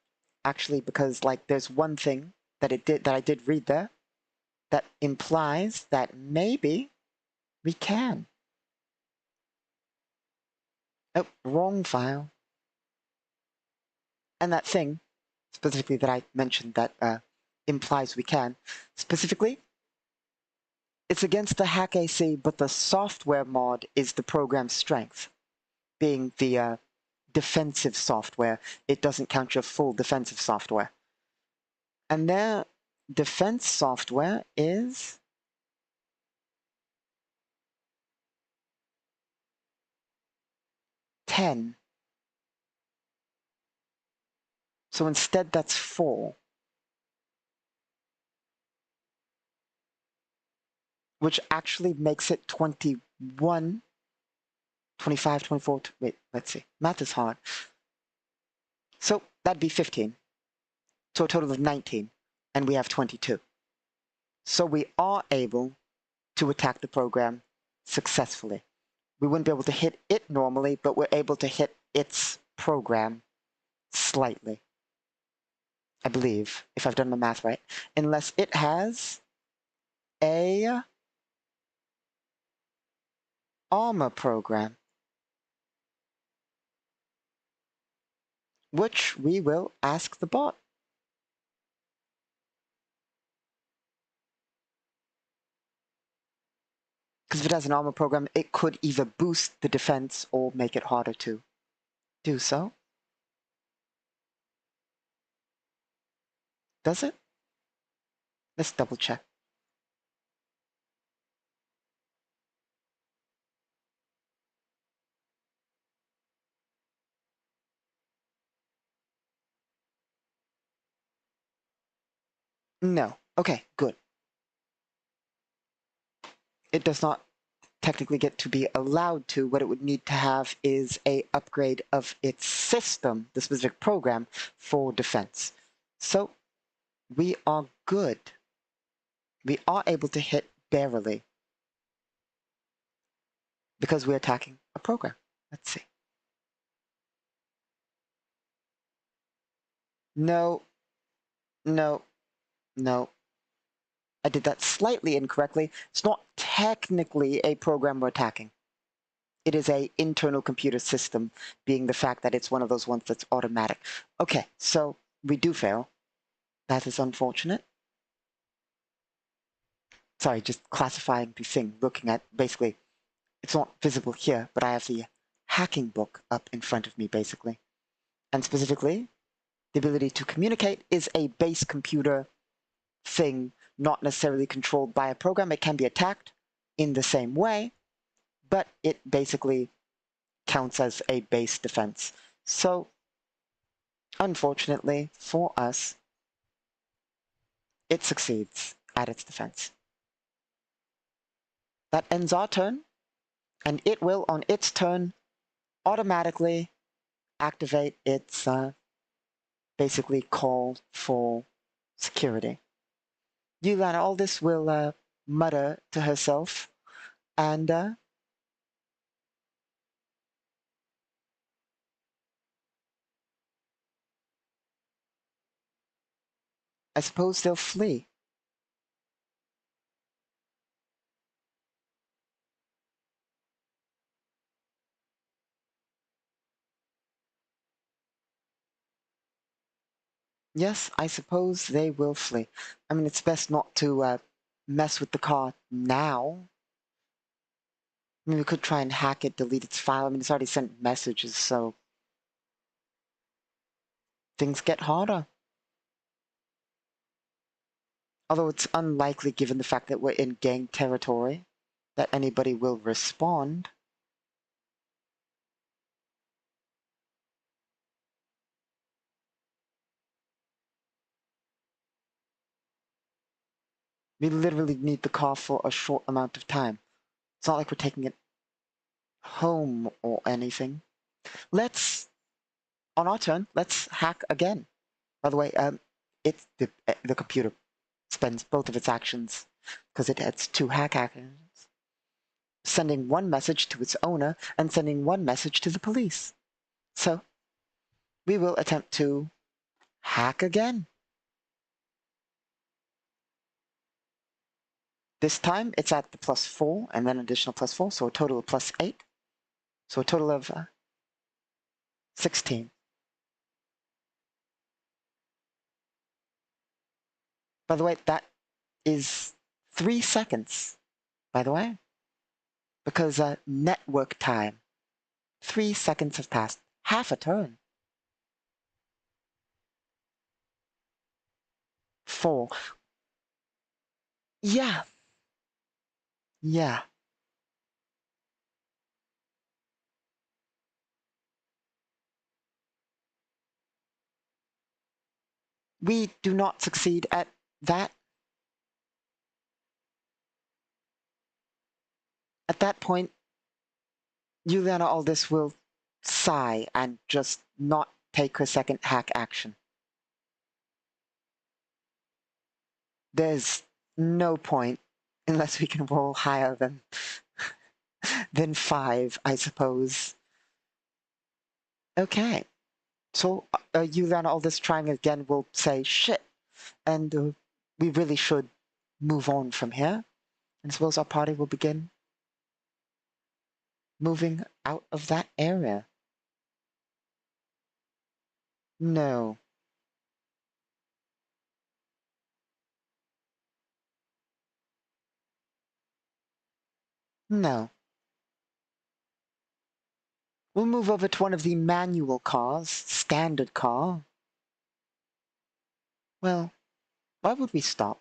[SPEAKER 1] Actually, because like there's one thing that I did read there that implies that maybe we can. Oh, wrong file. And that thing, specifically that I mentioned that implies we can, specifically, it's against the hack AC, but the software mod is the program's strength, being the defensive software. It doesn't count your full defensive software. And their defense software is 10. So instead that's 4. Which actually makes it 21, 25, 24, wait, let's see. Math is hard. So that'd be 15. So a total of 19. And we have 22. So we are able to attack the program successfully. We wouldn't be able to hit it normally, but we're able to hit its program slightly. I believe, if I've done my math right. Unless it has a armor program, which we will ask the bot. Because if it has an armor program, it could either boost the defense or make it harder to do so. Does it? Let's double check. No. Okay, good. It does not technically get to be allowed to. What it would need to have is a upgrade of its system, the specific program, for defense. So we are good. We are able to hit barely because we're attacking a program. Let's see. No, no, no. I did that slightly incorrectly. It's not technically a program we're attacking. It is a internal computer system, being the fact that it's one of those ones that's automatic. Okay, so we do fail. That is unfortunate. Sorry, just classifying the thing, looking at, basically, it's not visible here, but I have the hacking book up in front of me, basically. And specifically, the ability to communicate is a base computer thing, not necessarily controlled by a program. It can be attacked in the same way, but it basically counts as a base defense. So, unfortunately for us, it succeeds at its defense. That ends our turn, and it will, on its turn, automatically activate its basically call for security. Yulana Aldous will mutter to herself, and I suppose they'll flee. Yes, I suppose they will flee. I mean, it's best not to mess with the car now. I mean, we could try and hack it, delete its file. I mean, it's already sent messages, so things get harder. Although it's unlikely, given the fact that we're in gang territory, that anybody will respond. We literally need the car for a short amount of time. It's not like we're taking it home or anything. On our turn, let's hack again. By the way, it's the computer spends both of its actions, because it has two hack actions, sending one message to its owner and sending one message to the police. So, we will attempt to hack again. This time, it's at the +4 and then additional +4, so a total of +8. So a total of 16. By the way, that is 3 seconds, by the way, because network time. 3 seconds have passed. Half a turn. 4. Yeah. Yeah. We do not succeed at that. At that point, Juliana Aldis will sigh and just not take her second hack action. There's no point unless we can roll higher than 5, I suppose. Okay. So Juliana Aldis trying again will say shit, and we really should move on from here. And suppose our party will begin moving out of that area. No. No. We'll move over to one of the manual cars, standard car. Well, why would we stop?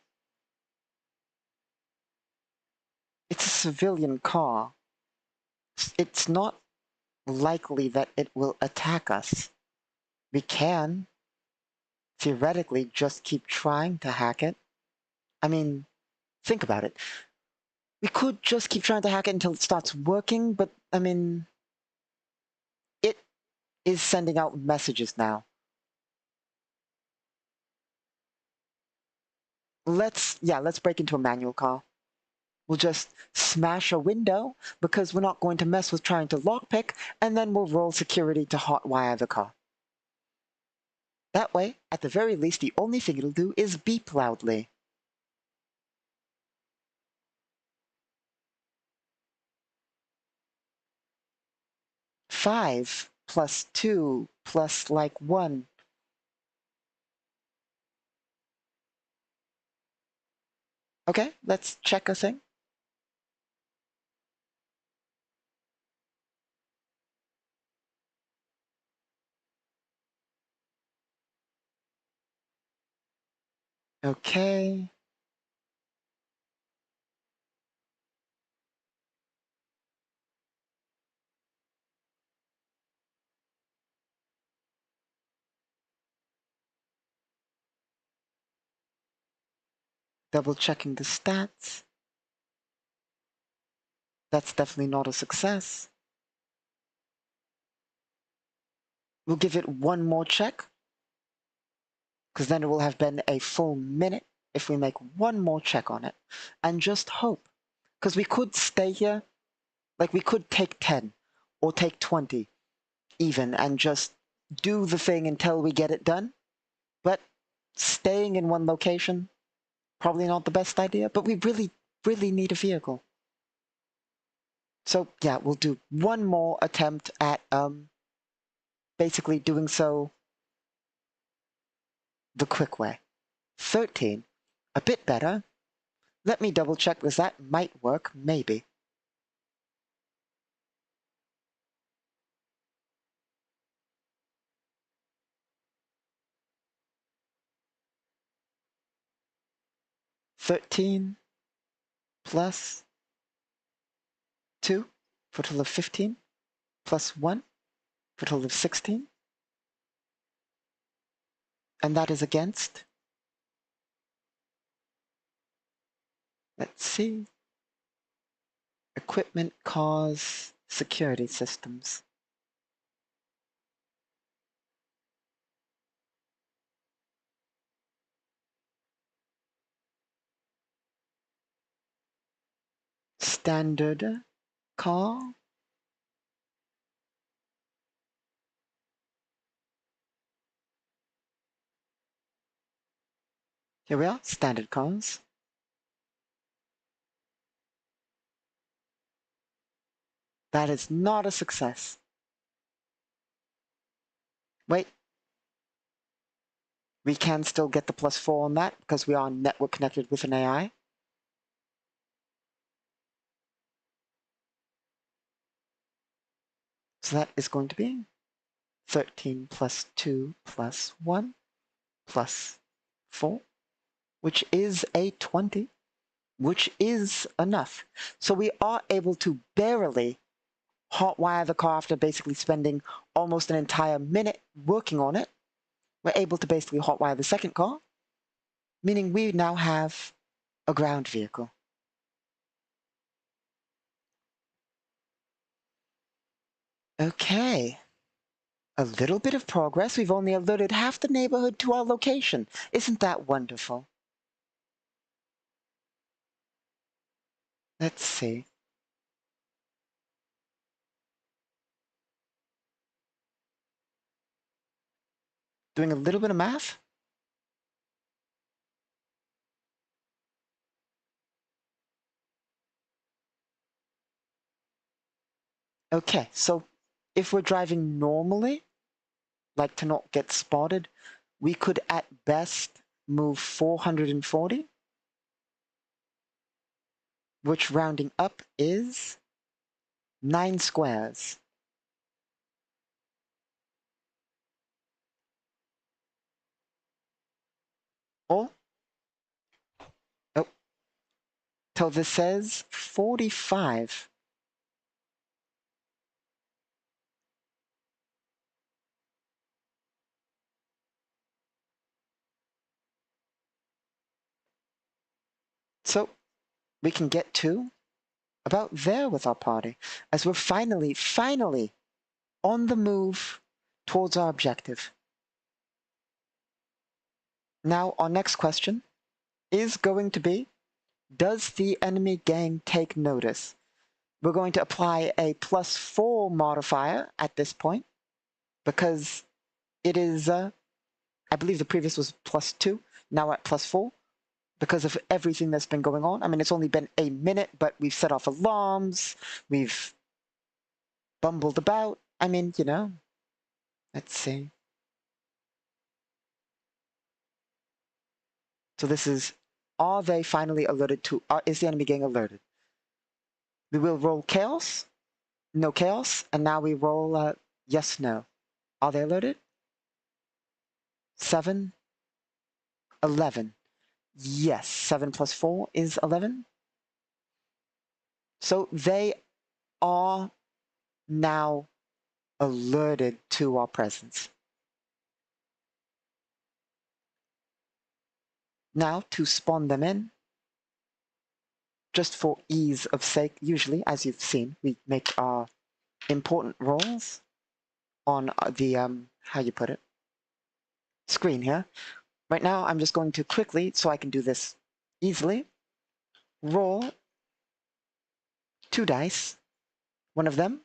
[SPEAKER 1] It's a civilian car. It's not likely that it will attack us. We can, theoretically, just keep trying to hack it. I mean, think about it. We could just keep trying to hack it until it starts working, but, I mean, it is sending out messages now. Let's break into a manual car. We'll just smash a window because we're not going to mess with trying to lockpick, and then we'll roll security to hotwire the car. That way, at the very least, the only thing it'll do is beep loudly. Five plus 2 plus like 1. Okay, let's check a thing. Okay. Double checking the stats. That's definitely not a success. We'll give it one more check, because then it will have been a full minute if we make one more check on it. And just hope. Because we could stay here, like we could take 10 or take 20 even and just do the thing until we get it done. But staying in one location, probably not the best idea, but we really, really need a vehicle. So yeah, we'll do one more attempt at basically doing so the quick way. 13. A bit better. Let me double check because that might work, maybe. $13 plus 2 for a total of 15 plus 1 for a total of 16. And that is against, let's see, equipment, cars, security systems. Standard car. Here we are, standard cars. That is not a success. Wait. We can still get the +4 on that because we are network connected with an AI. So that is going to be 13 plus 2 plus 1 plus 4, which is a 20, which is enough. So we are able to barely hotwire the car after basically spending almost an entire minute working on it. We're able to basically hotwire the second car, meaning we now have a ground vehicle. Okay. A little bit of progress. We've only alerted half the neighborhood to our location. Isn't that wonderful? Let's see. Doing a little bit of math. Okay, so if we're driving normally, like to not get spotted, we could at best move 440, which rounding up is 9 squares. Or, oh, till this says 45. So we can get to about there with our party, as we're finally on the move towards our objective. Now, our next question is going to be, does the enemy gang take notice? We're going to apply a +4 modifier at this point, because it is, I believe the previous was +2, now we're at +4, because of everything that's been going on. I mean, it's only been a minute, but we've set off alarms, we've bumbled about. I mean, you know, let's see. So this is, are they finally alerted to, is the enemy gang alerted? We will roll chaos, no chaos, and now we roll yes, no. Are they alerted? 7, 11. Yes, 7 plus 4 is 11. So they are now alerted to our presence. Now, to spawn them in, just for ease of sake, usually, as you've seen, we make our important rolls on the, how you put it, screen here. Right now, I'm just going to quickly, so I can do this easily, roll 2 dice. One of them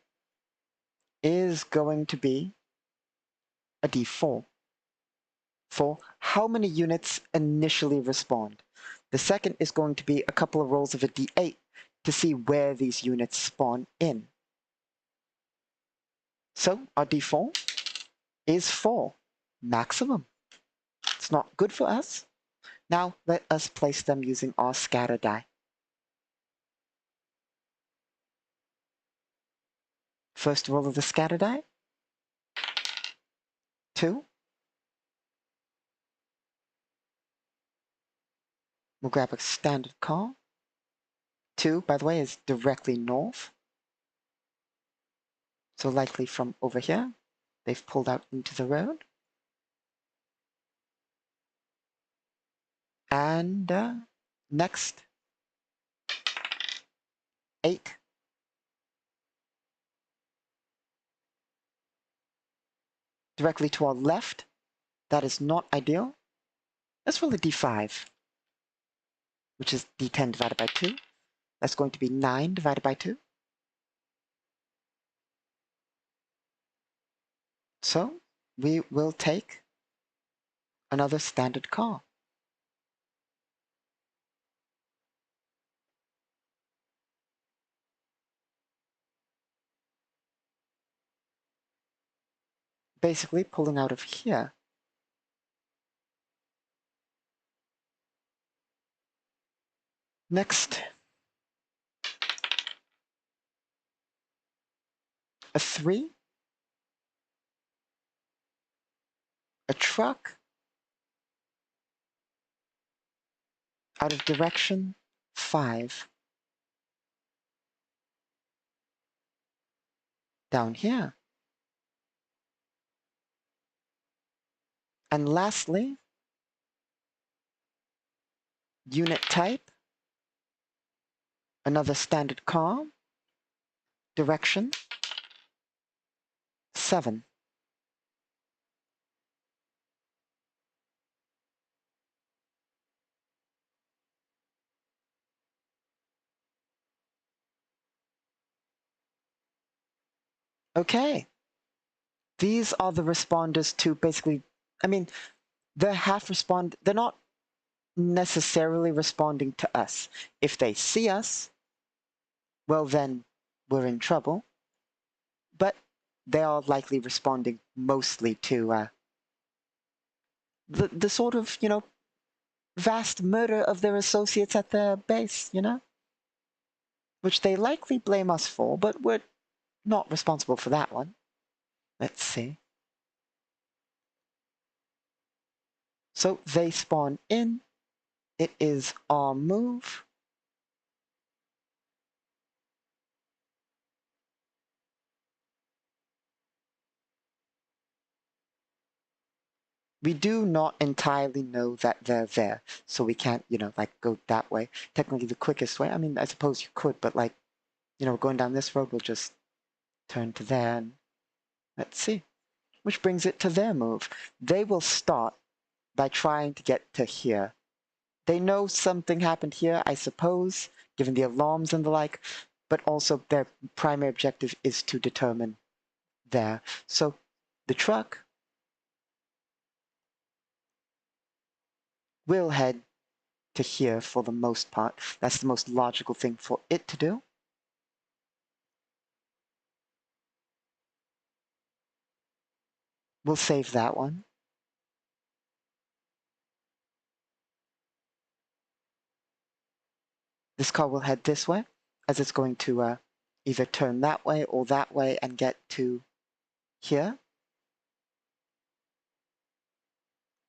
[SPEAKER 1] is going to be a d4 for how many units initially respond. The second is going to be a couple of rolls of a d8 to see where these units spawn in. So our d4 is 4, maximum. It's not good for us. Now let us place them using our scatter die. First roll of the scatter die, 2. We'll grab a standard car. 2, by the way, is directly north. So likely from over here. They've pulled out into the road. And next, 8. Directly to our left. That is not ideal. Let's roll a d5, which is d10 divided by 2. That's going to be 9 divided by 2. So we will take another standard car. Basically pulling out of here. Next, a 3, a truck, out of direction, 5. Down here. And lastly, unit type, another standard car, direction, 7. Okay. These are the responders to basically, I mean, they're they're not necessarily responding to us. If they see us, well then we're in trouble. But they are likely responding mostly to the sort of, vast murder of their associates at their base, which they likely blame us for, but we're not responsible for that one. Let's see. So they spawn in. It is our move. We do not entirely know that they're there, so we can't, go that way. Technically the quickest way, I mean, I suppose you could, but going down this road, we'll just turn to there and let's see. Which brings it to their move. They will start by trying to get to here. They know something happened here, I suppose, given the alarms and the like, but also their primary objective is to determine there. So the truck will head to here for the most part. That's the most logical thing for it to do. We'll save that one. This car will head this way, as it's going to either turn that way or that way and get to here.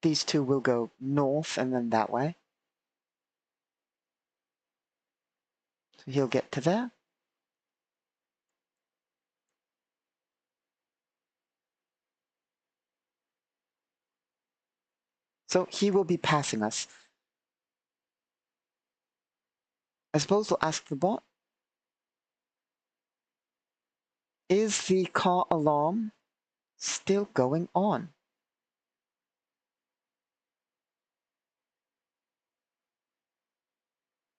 [SPEAKER 1] These two will go north and then that way. So he'll get to there. So he will be passing us. I suppose we'll ask the bot. Is the car alarm still going on?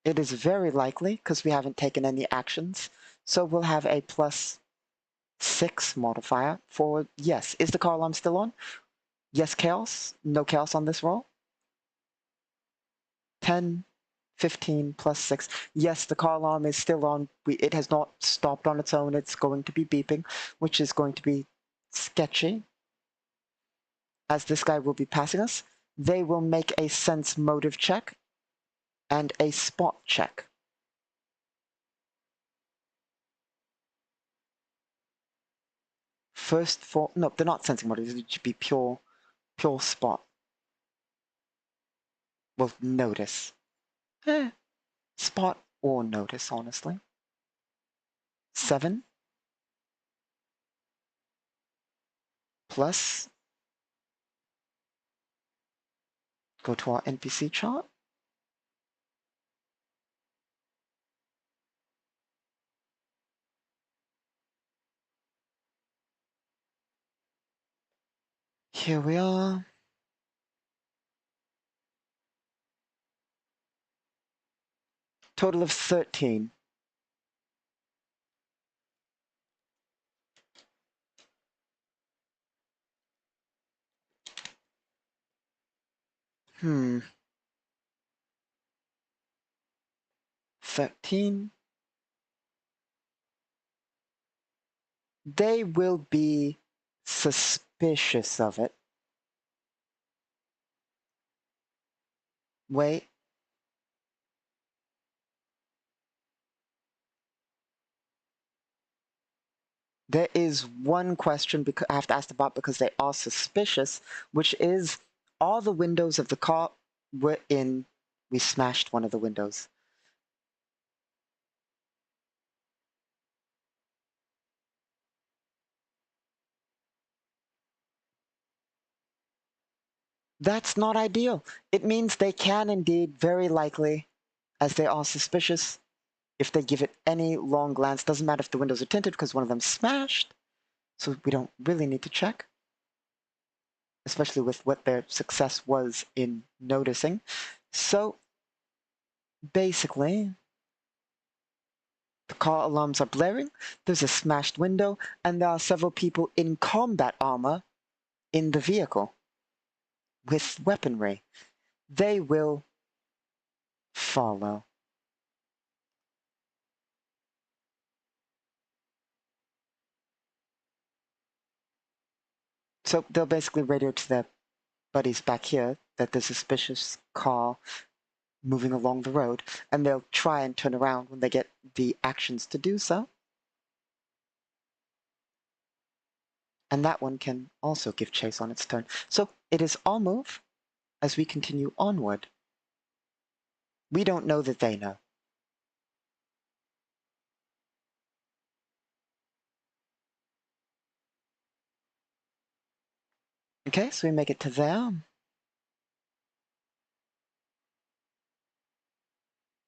[SPEAKER 1] It is very likely, because we haven't taken any actions. So we'll have a +6 modifier for yes. Is the car alarm still on? Yes, chaos. No chaos on this roll. 10, 15 +6. Yes, the car alarm is still on. It has not stopped on its own. It's going to be beeping, which is going to be sketchy. As this guy will be passing us, they will make a sense motive check and a spot check. First for, no, they're not sensing motive. It should be pure spot. Well, notice. Spot or notice, honestly. 7 plus, go to our NPC chart. Here we are. Total of 13. Hmm. 13. They will be suspicious of it. Wait. There is one question I have to ask about because they are suspicious, which is, are the windows of the car we're in, we smashed one of the windows. That's not ideal. It means they can indeed, very likely, as they are suspicious, if they give it any long glance, doesn't matter if the windows are tinted because one of them smashed, so we don't really need to check, especially with what their success was in noticing. So basically, the car alarms are blaring, there's a smashed window, and there are several people in combat armor in the vehicle with weaponry. They will follow. So they'll basically radio to their buddies back here that there's a suspicious car moving along the road, and they'll try and turn around when they get the actions to do so. And that one can also give chase on its turn. So it is our move as we continue onward. We don't know that they know. Okay, so we make it to there.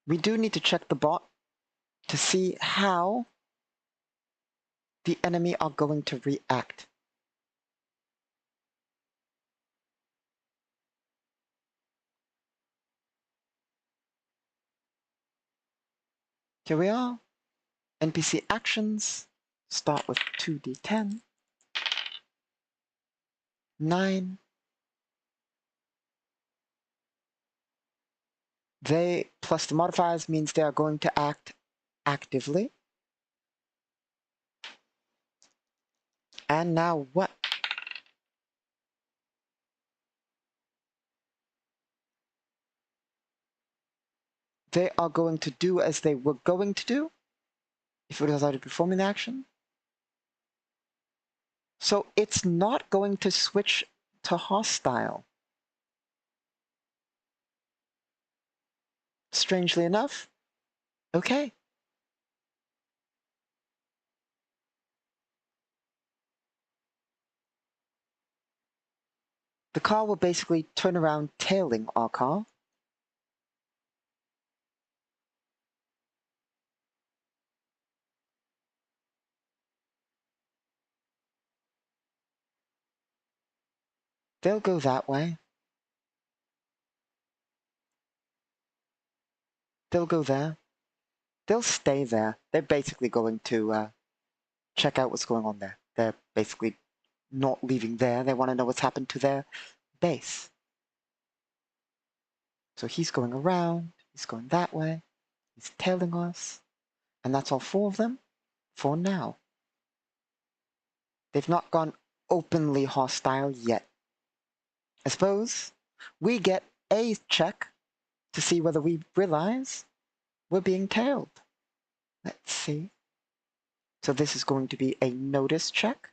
[SPEAKER 1] We do need to check the bot to see how the enemy are going to react. Here we are. NPC actions. Start with 2d10. 9. They, plus the modifiers, means they are going to act actively. And now what? They are going to do as they were going to do if it was already performing the action. So it's not going to switch to hostile. Strangely enough. Okay. The car will basically turn around tailing our car. They'll go that way. They'll go there. They'll stay there. They're basically going to check out what's going on there. They're basically not leaving there. They want to know what's happened to their base. So he's going around. He's going that way. He's tailing us. And that's all 4 of them for now. They've not gone openly hostile yet. I suppose we get a check to see whether we realize we're being tailed. Let's see. So this is going to be a notice check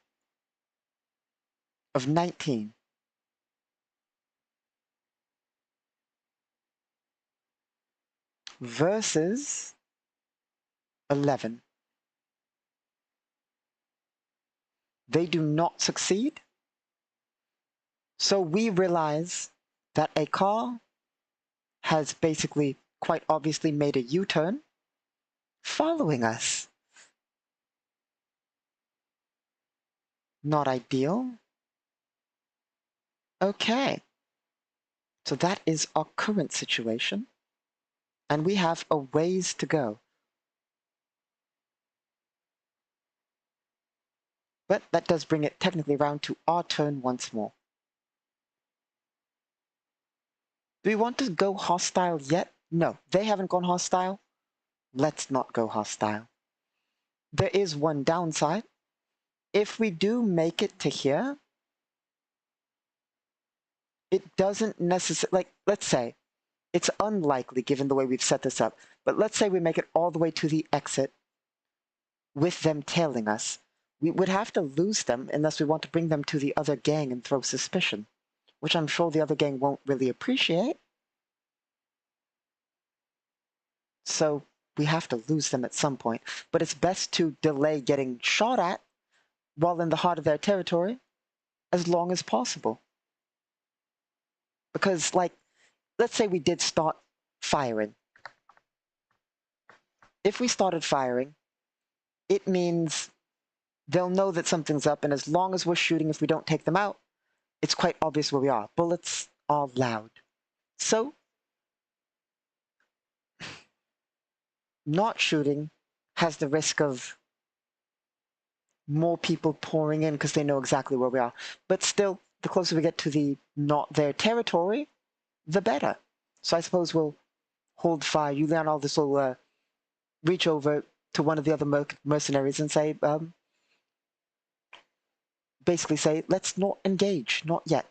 [SPEAKER 1] of 19. Versus 11. They do not succeed. So we realize that a car has basically quite obviously made a U-turn following us. Not ideal. Okay. So that is our current situation. And we have a ways to go. But that does bring it technically around to our turn once more. Do we want to go hostile yet? No, they haven't gone hostile. Let's not go hostile. There is one downside. If we do make it to here, it doesn't necessarily, like, let's say, it's unlikely given the way we've set this up, but let's say we make it all the way to the exit with them tailing us. We would have to lose them unless we want to bring them to the other gang and throw suspicion, which I'm sure the other gang won't really appreciate. So we have to lose them at some point. But it's best to delay getting shot at while in the heart of their territory as long as possible. Because, like, let's say we did start firing. If we started firing, it means they'll know that something's up, and as long as we're shooting, if we don't take them out, it's quite obvious where we are. Bullets are loud. So, not shooting has the risk of more people pouring in because they know exactly where we are. But still, the closer we get to the not their territory, the better. So I suppose we'll hold fire. You, Leonardus, will reach over to one of the other mercenaries and say, basically say, let's not engage, not yet.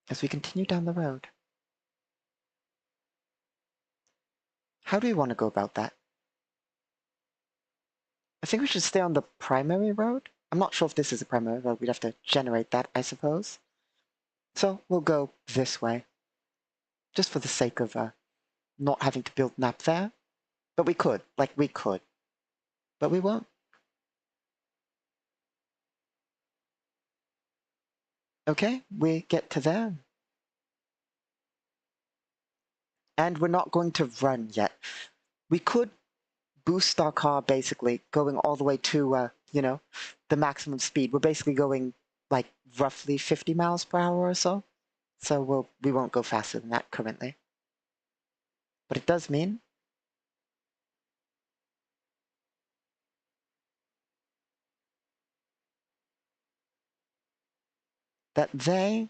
[SPEAKER 1] As we continue down the road. How do we want to go about that? I think we should stay on the primary road. I'm not sure if this is a primary road. We'd have to generate that, I suppose. So we'll go this way. Just for the sake of not having to build map there. But we could. Like, we could. But we won't. Okay, we get to there. And we're not going to run yet. We could boost our car, basically, going all the way to, the maximum speed. We're basically going, like, roughly 50 miles per hour or so. So we won't go faster than that currently. But it does mean that they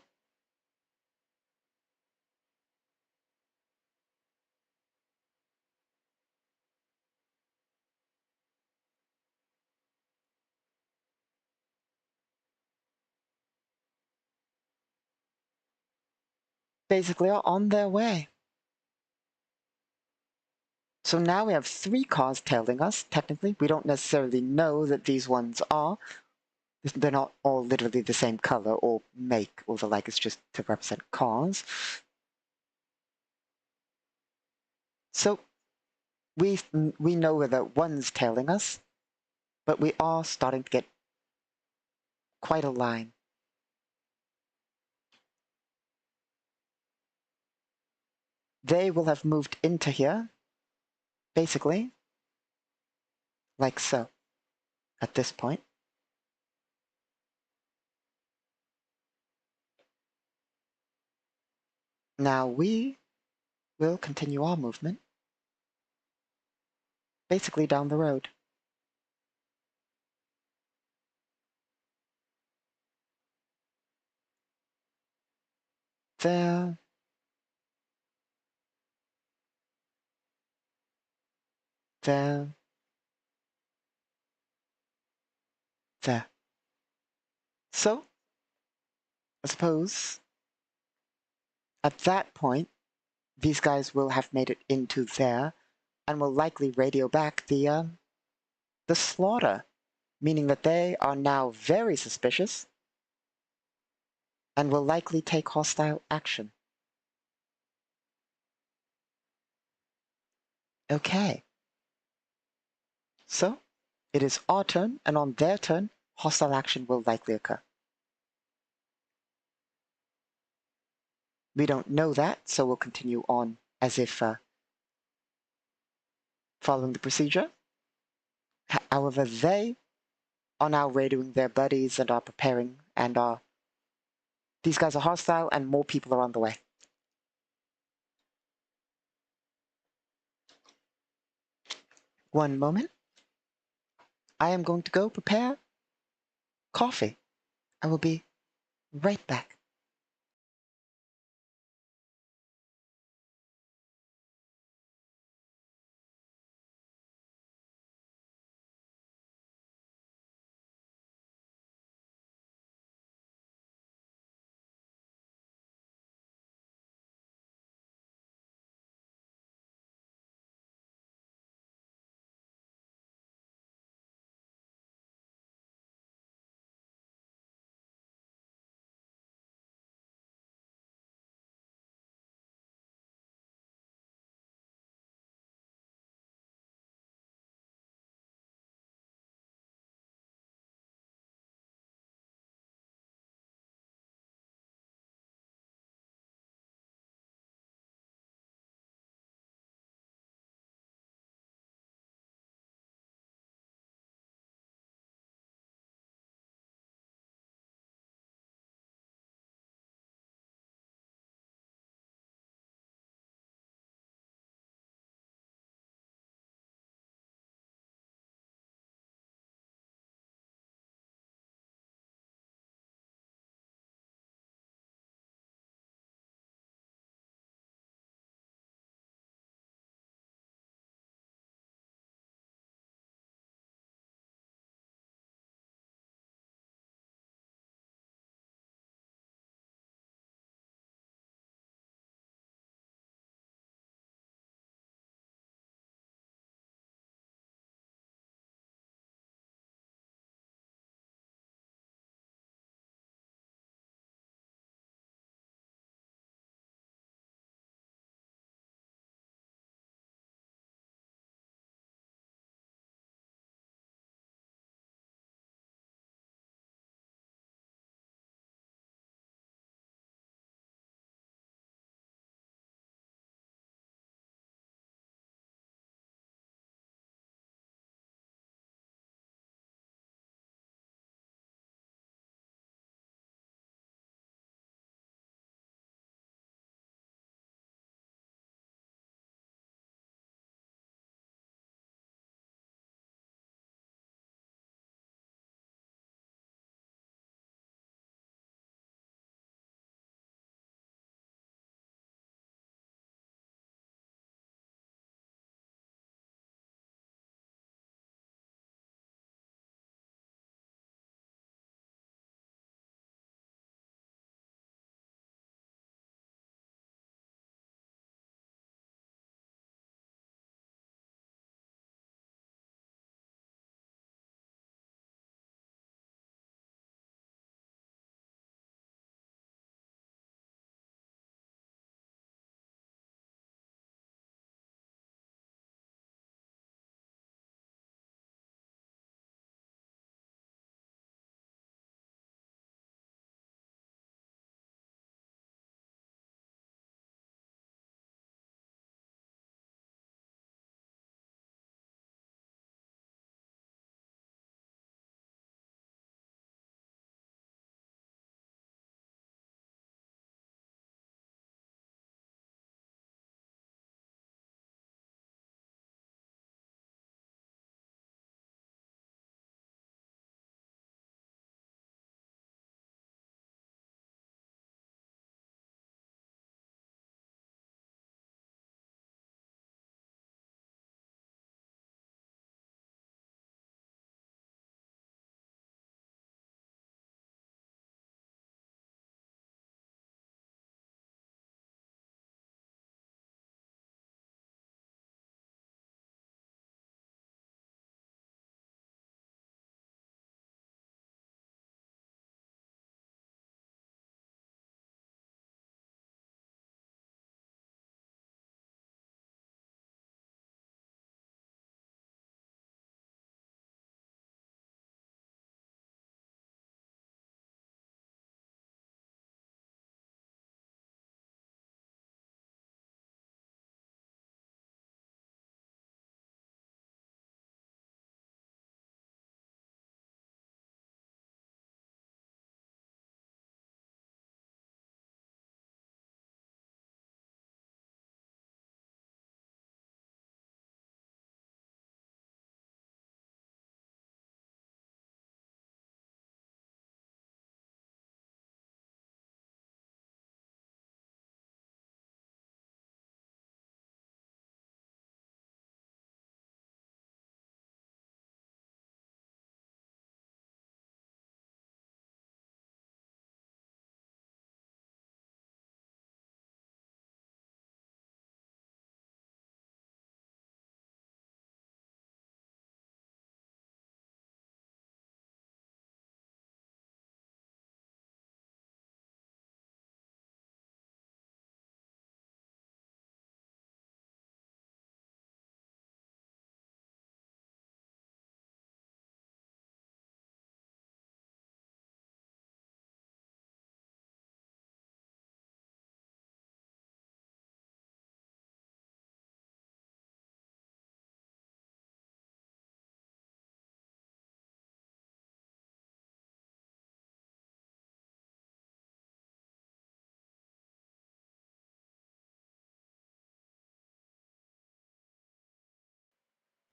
[SPEAKER 1] basically are on their way. So now we have 3 cars tailing us, technically. We don't necessarily know that these ones are. They're not all literally the same color or make or the like. It's just to represent cars. So we know where the one's tailing us, but we are starting to get quite a line. They will have moved into here, basically, like so, at this point. Now we will continue our movement, basically down the road. There. There. There. So, I suppose, at that point, these guys will have made it into there, and will likely radio back the slaughter, meaning that they are now very suspicious, and will likely take hostile action. Okay. So, it is our turn, and on their turn, hostile action will likely occur. We don't know that, so we'll continue on as if following the procedure. However, they are now radioing their buddies and are preparing and are... These guys are hostile and more people are on the way. One moment. I am going to go prepare coffee. I will be right back.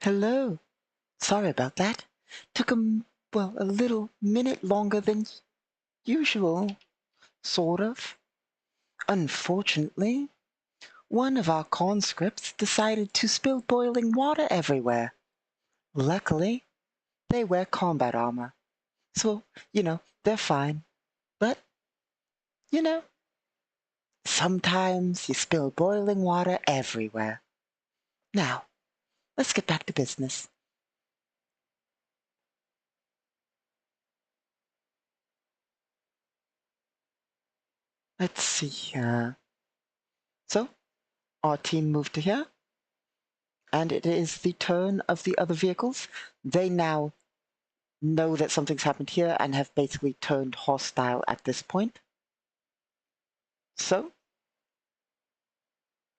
[SPEAKER 1] Hello. Sorry about that. Took a little minute longer than usual. Sort of. Unfortunately, one of our conscripts decided to spill boiling water everywhere. Luckily, they wear combat armor. So, they're fine. But, you know, sometimes you spill boiling water everywhere. Now, let's get back to business. Let's see here. So, our team moved to here. And it is the turn of the other vehicles. They now know that something's happened here and have basically turned hostile at this point. So,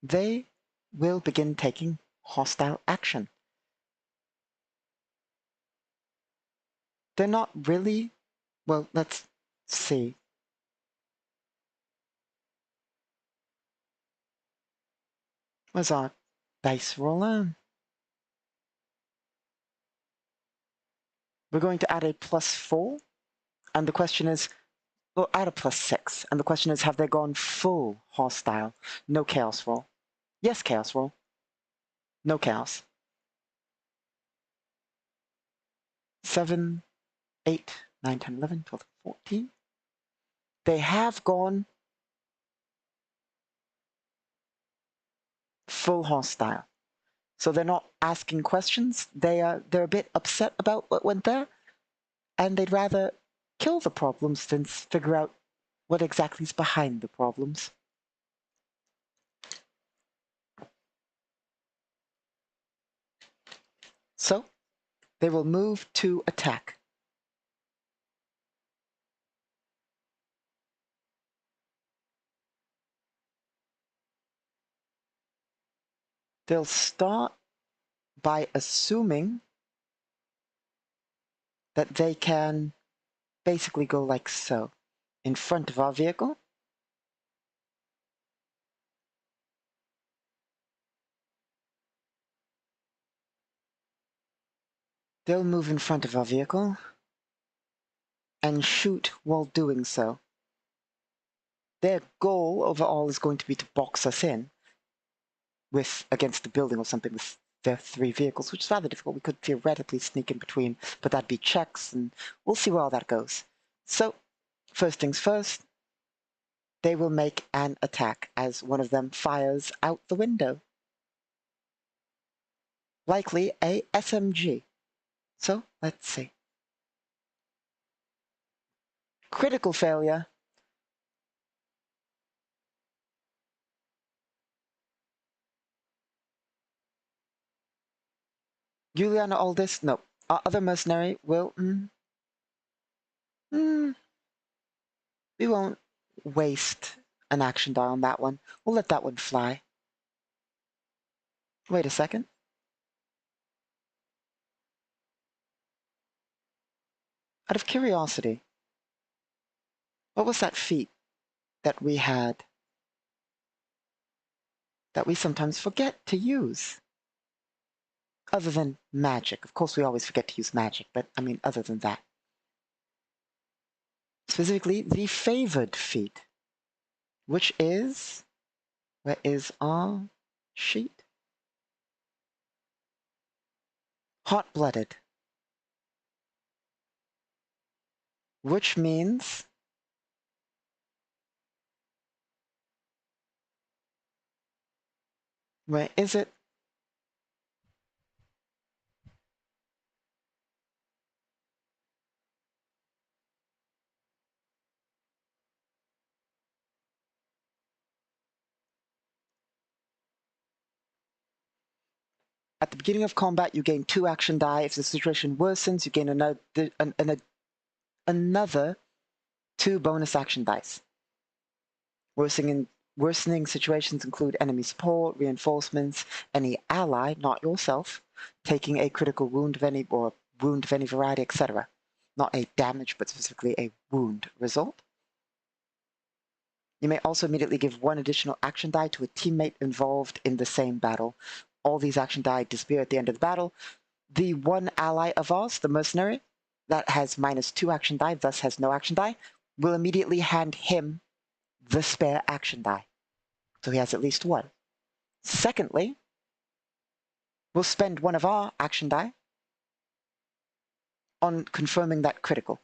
[SPEAKER 1] they will begin taking hostile action. They're not really... Well, let's see. Where's our dice roller? We're going to add a +4. And the question is... Well, add a +6. And the question is, have they gone full hostile? No chaos roll. Yes, chaos roll. No chaos. 7, 8, 9, 10, 11, 12, 14. They have gone full hostile. So they're not asking questions. They're a bit upset about what went there, and they'd rather kill the problems than figure out what exactly is behind the problems. So they will move to attack. They'll start by assuming that they can basically go like so, in front of our vehicle. They'll move in front of our vehicle and shoot while doing so. Their goal overall is going to be to box us in against the building or something with their 3 vehicles, which is rather difficult. We could theoretically sneak in between, but that'd be checks, and we'll see where all that goes. So, first things first, they will make an attack as one of them fires out the window. Likely a SMG. So, let's see. Critical failure. Juliana Aldis, no. Our other mercenary will... we won't waste an action die on that one. We'll let that one fly. Wait a second. Out of curiosity, what was that feat that we had that we sometimes forget to use? Other than magic. Of course, we always forget to use magic, but I mean, other than that. Specifically, the favored feat, which is... Where is our sheet? Hot-blooded. Which means... Where is it? At the beginning of combat, you gain 2 action die. If the situation worsens, you gain another 2 bonus action dice. Worsening situations include enemy support, reinforcements, any ally, not yourself, taking a critical wound of any or wound of any variety, etc. Not a damage, but specifically a wound result. You may also immediately give 1 additional action die to a teammate involved in the same battle. all these action die disappear at the end of the battle. The one ally of ours, the mercenary, that has -2 action die, thus has no action die, will immediately hand him the spare action die. So he has at least one. Secondly, we'll spend one of our action die on confirming that critical.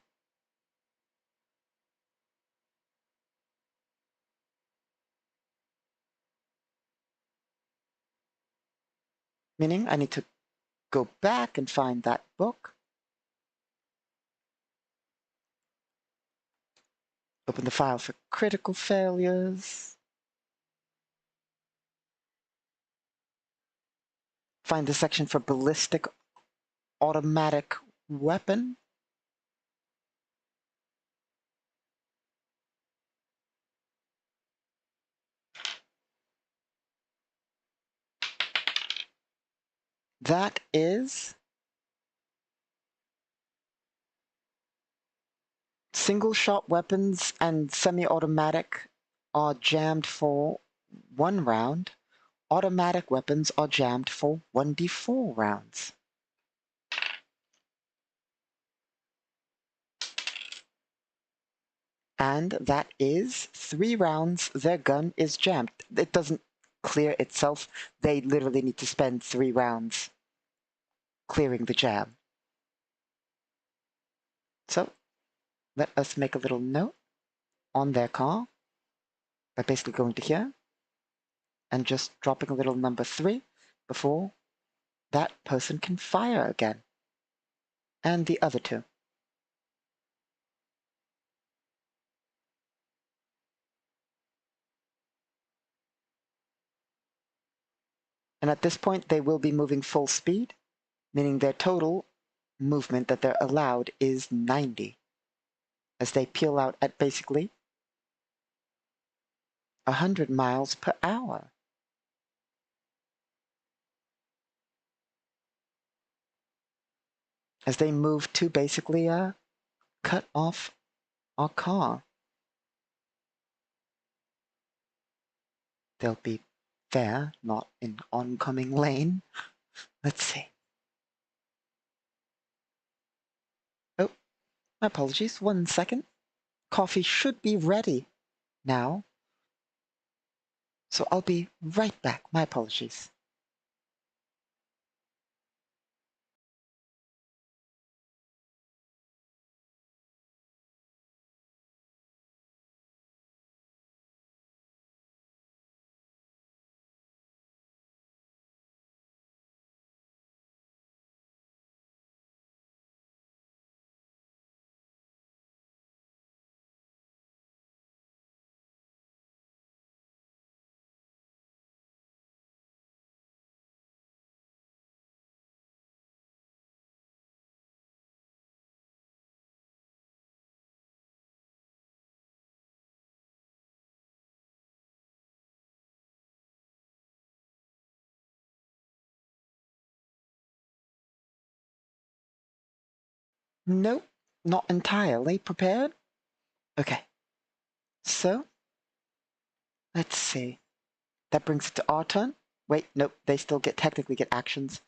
[SPEAKER 1] Meaning I need to go back and find that book. Open the file for critical failures. Find the section for ballistic automatic weapon. That is single shot weapons and semi-automatic are jammed for 1 round. Automatic weapons are jammed for 1d4 rounds. And that is 3 rounds their gun is jammed. It doesn't clear itself. They literally need to spend 3 rounds clearing the jam. So let us make a little note on their car by basically going to here and just dropping a little number 3 before that person can fire again. And the other 2. And at this point, they will be moving full speed, meaning their total movement that they're allowed is 90, as they peel out at basically 100 miles per hour. As they move to basically cut off our car. They'll be there, not in oncoming lane. Let's see. Oh, my apologies. 1 second. Coffee should be ready now. So I'll be right back. My apologies. Nope, not entirely prepared. Okay, so let's see. That brings it to our turn. Wait, nope, they still technically get actions.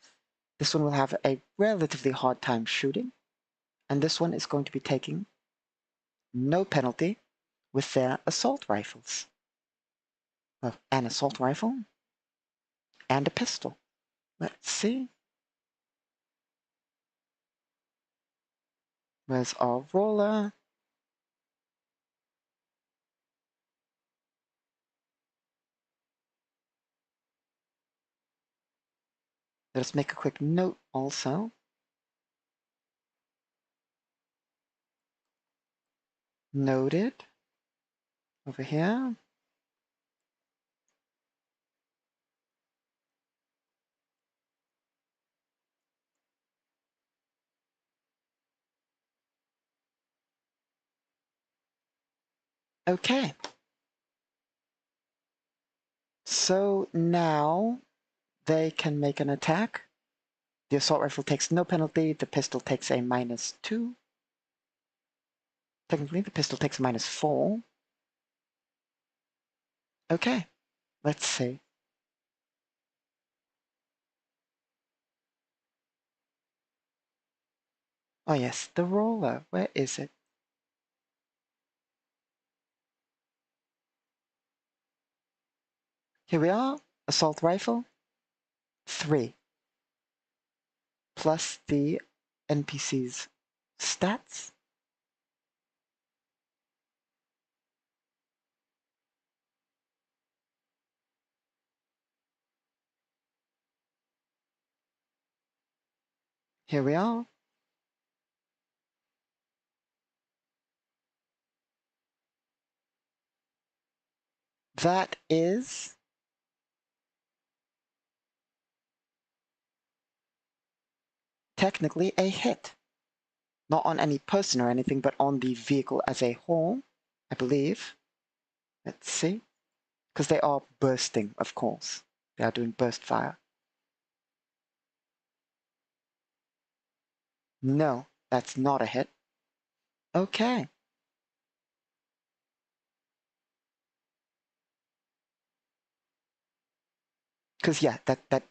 [SPEAKER 1] This one will have a relatively hard time shooting, and this one is going to be taking no penalty with their assault rifles. Well, an assault rifle and a pistol. Let's see. Where's our roller? Let us make a quick note also. Noted. Over here. Okay. So now they can make an attack. The assault rifle takes no penalty. The pistol takes a -2. Technically, the pistol takes a -4. Okay, let's see. Oh yes, the roller. Where is it? Here we are. Assault rifle. 3. Plus the NPC's stats. Here we are. That is technically a hit. Not on any person or anything, but on the vehicle as a whole, I believe. Let's see. Because they are bursting, of course. They are doing burst fire. No, that's not a hit. Okay. Because yeah, that's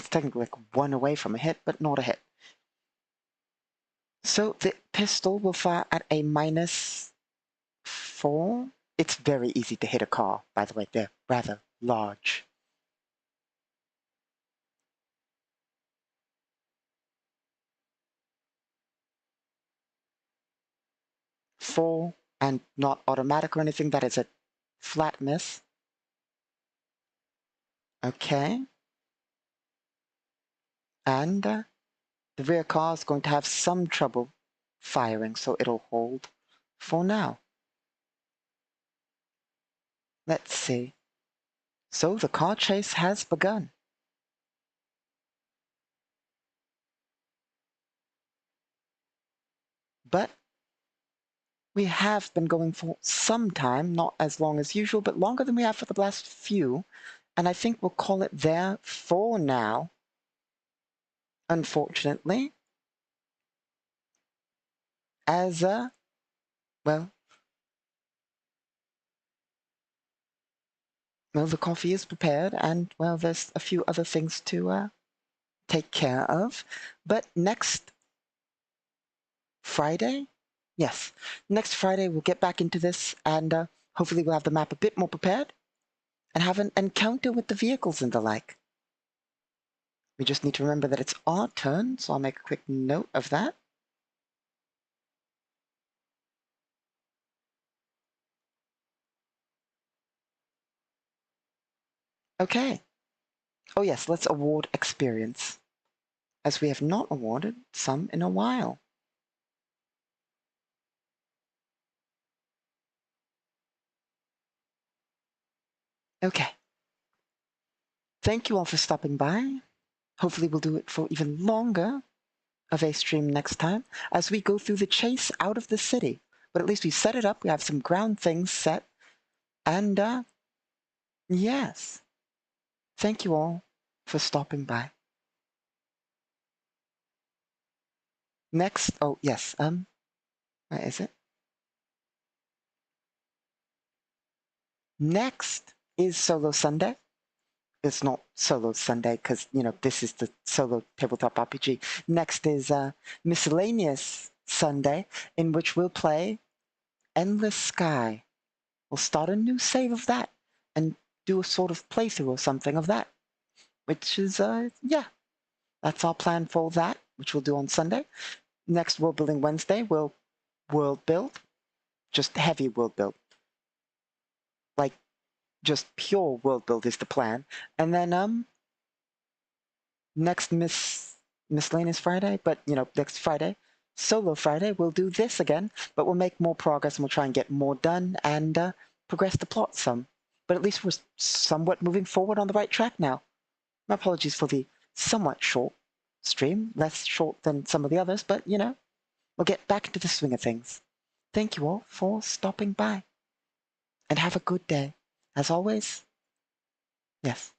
[SPEAKER 1] technically like 1 away from a hit, but not a hit. So the pistol will fire at a -4. It's very easy to hit a car, by the way. They're rather large. 4 and not automatic or anything. That is a flat miss. Okay. And the rear car is going to have some trouble firing, so it'll hold for now. Let's see. So the car chase has begun. But we have been going for some time, not as long as usual, but longer than we have for the last few. And I think we'll call it there for now. Unfortunately, as well, the coffee is prepared, and well, there's a few other things to take care of. But next Friday, yes, next Friday we'll get back into this, and hopefully we'll have the map a bit more prepared and have an encounter with the vehicles and the like. We just need to remember that it's our turn, so I'll make a quick note of that. Okay. Oh yes, let's award experience, as we have not awarded some in a while. Okay. Thank you all for stopping by. Hopefully we'll do it for even longer of a stream next time as we go through the chase out of the city. But at least we set it up, we have some ground things set, and yes. Thank you all for stopping by. Next, oh yes, where is it? Next is Solo Sunday. It's not Solo Sunday because, this is the solo tabletop RPG. Next is Miscellaneous Sunday, in which we'll play Endless Sky. We'll start a new save of that and do a sort of playthrough or something of that, which is, yeah, that's our plan for that, which we'll do on Sunday. Next World Building Wednesday, we'll world build, just heavy world build. Like, just pure world build is the plan. And then, next Miscellaneous Friday, but, next Friday, Solo Friday, we'll do this again, but we'll make more progress and we'll try and get more done and progress the plot some. But at least we're somewhat moving forward on the right track now. My apologies for the somewhat short stream, less short than some of the others, but, we'll get back into the swing of things. Thank you all for stopping by, and have a good day. As always, yes.